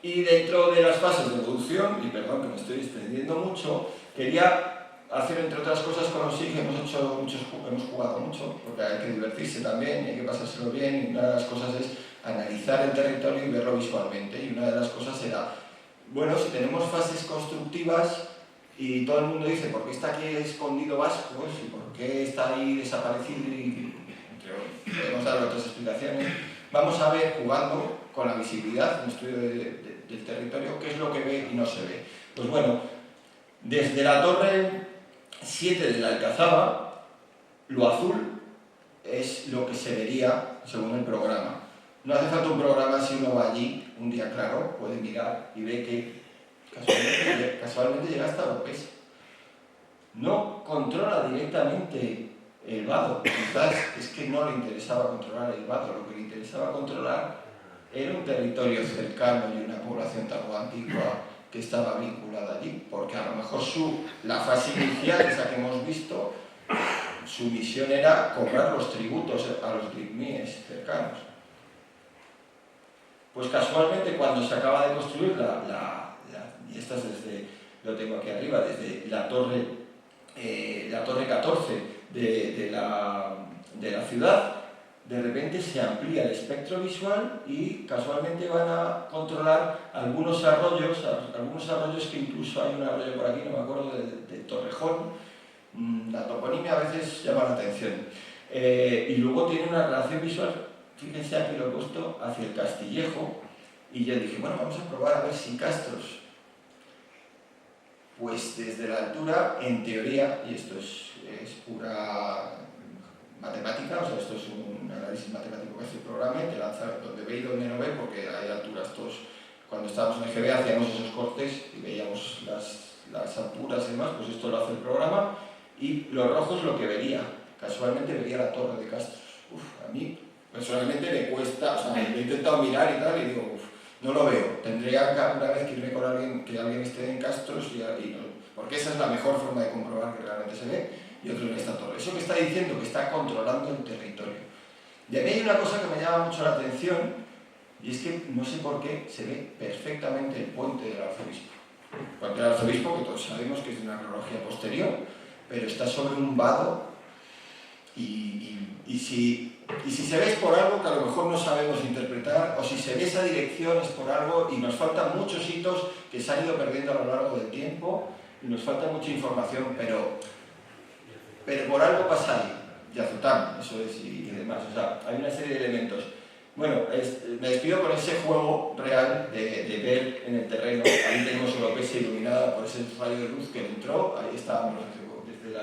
Y dentro de las fases de evolución, y perdón que me estoy extendiendo mucho, quería hacer, entre otras cosas, con los SIG hemos jugado mucho, porque hay que divertirse también y hay que pasárselo bien, y una de las cosas es analizar el territorio y verlo visualmente. Y una de las cosas era, bueno, si tenemos fases constructivas y todo el mundo dice, ¿por qué está aquí escondido Vascos? ¿Y por qué está ahí desaparecido? Y podemos dar otras explicaciones. Vamos a ver, jugando con la visibilidad, un estudio del territorio, qué es lo que ve y no se ve. Pues bueno, desde la torre 7 de la Alcazaba, lo azul es lo que se vería según el programa. No hace falta un programa, si uno va allí un día claro, puede mirar y ve que casualmente llega hasta Oropesa. No controla directamente el vado, quizás es que no le interesaba controlar el vado, lo que le interesaba controlar era un territorio cercano y una población tardo-antigua que estaba vinculada allí, porque a lo mejor la fase inicial, esa que hemos visto, su misión era cobrar los tributos a los drigmíes cercanos. Pues casualmente, cuando se acaba de construir y esta es desde lo tengo aquí arriba, desde la torre 14 de la ciudad, de repente se amplía el espectro visual y casualmente van a controlar algunos arroyos que incluso hay un arroyo por aquí, no me acuerdo, de Torrejón. La toponimia a veces llama la atención. Y luego tiene una relación visual, fíjense aquí lo he puesto, hacia el Castillejo, y yo dije, bueno, vamos a probar a ver si Castros, pues desde la altura, en teoría, y esto es pura matemática, o sea, esto es un análisis matemático que hace el programa y te lanza donde ve y donde no ve, porque hay alturas. Cuando estábamos en EGB hacíamos esos cortes y veíamos las alturas y demás, pues esto lo hace el programa, y los rojos lo que vería, casualmente vería la torre de Castros. A mí personalmente me cuesta, o sea, he intentado mirar y tal, y digo, no lo veo, tendría una vez que irme con alguien, que alguien esté en Castros, y no, porque esa es la mejor forma de comprobar que realmente se ve, y otro en esta torre. Eso que está diciendo que está controlando el territorio. Y a mí hay una cosa que me llama mucho la atención, y es que no sé por qué se ve perfectamente el puente del arzobispo. El puente del arzobispo, que todos sabemos que es de una cronología posterior, pero está sobre un vado, y si se ve es por algo que a lo mejor no sabemos interpretar, o si se ve esa dirección es por algo, y nos faltan muchos hitos que se han ido perdiendo a lo largo del tiempo, y nos falta mucha información, pero por algo pasa ahí, Yazután, eso es, y demás, o sea, hay una serie de elementos. Bueno, me despido con ese juego real de ver en el terreno. Ahí tenemos Oropesa iluminada por ese rayo de luz que entró, ahí estábamos desde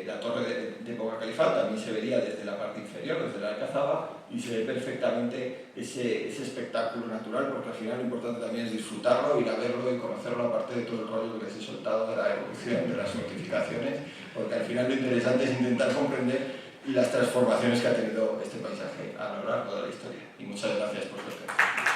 la torre de Poca Califat, también se vería desde la parte inferior, desde la Alcazaba, y se ve perfectamente ese espectáculo natural, porque al final lo importante también es disfrutarlo, ir a verlo y conocerlo, aparte de todo el rollo que les he soltado de la evolución, de las notificaciones, porque al final lo interesante es intentar comprender las transformaciones que ha tenido este paisaje a lo largo de la historia. Y muchas gracias por su atención.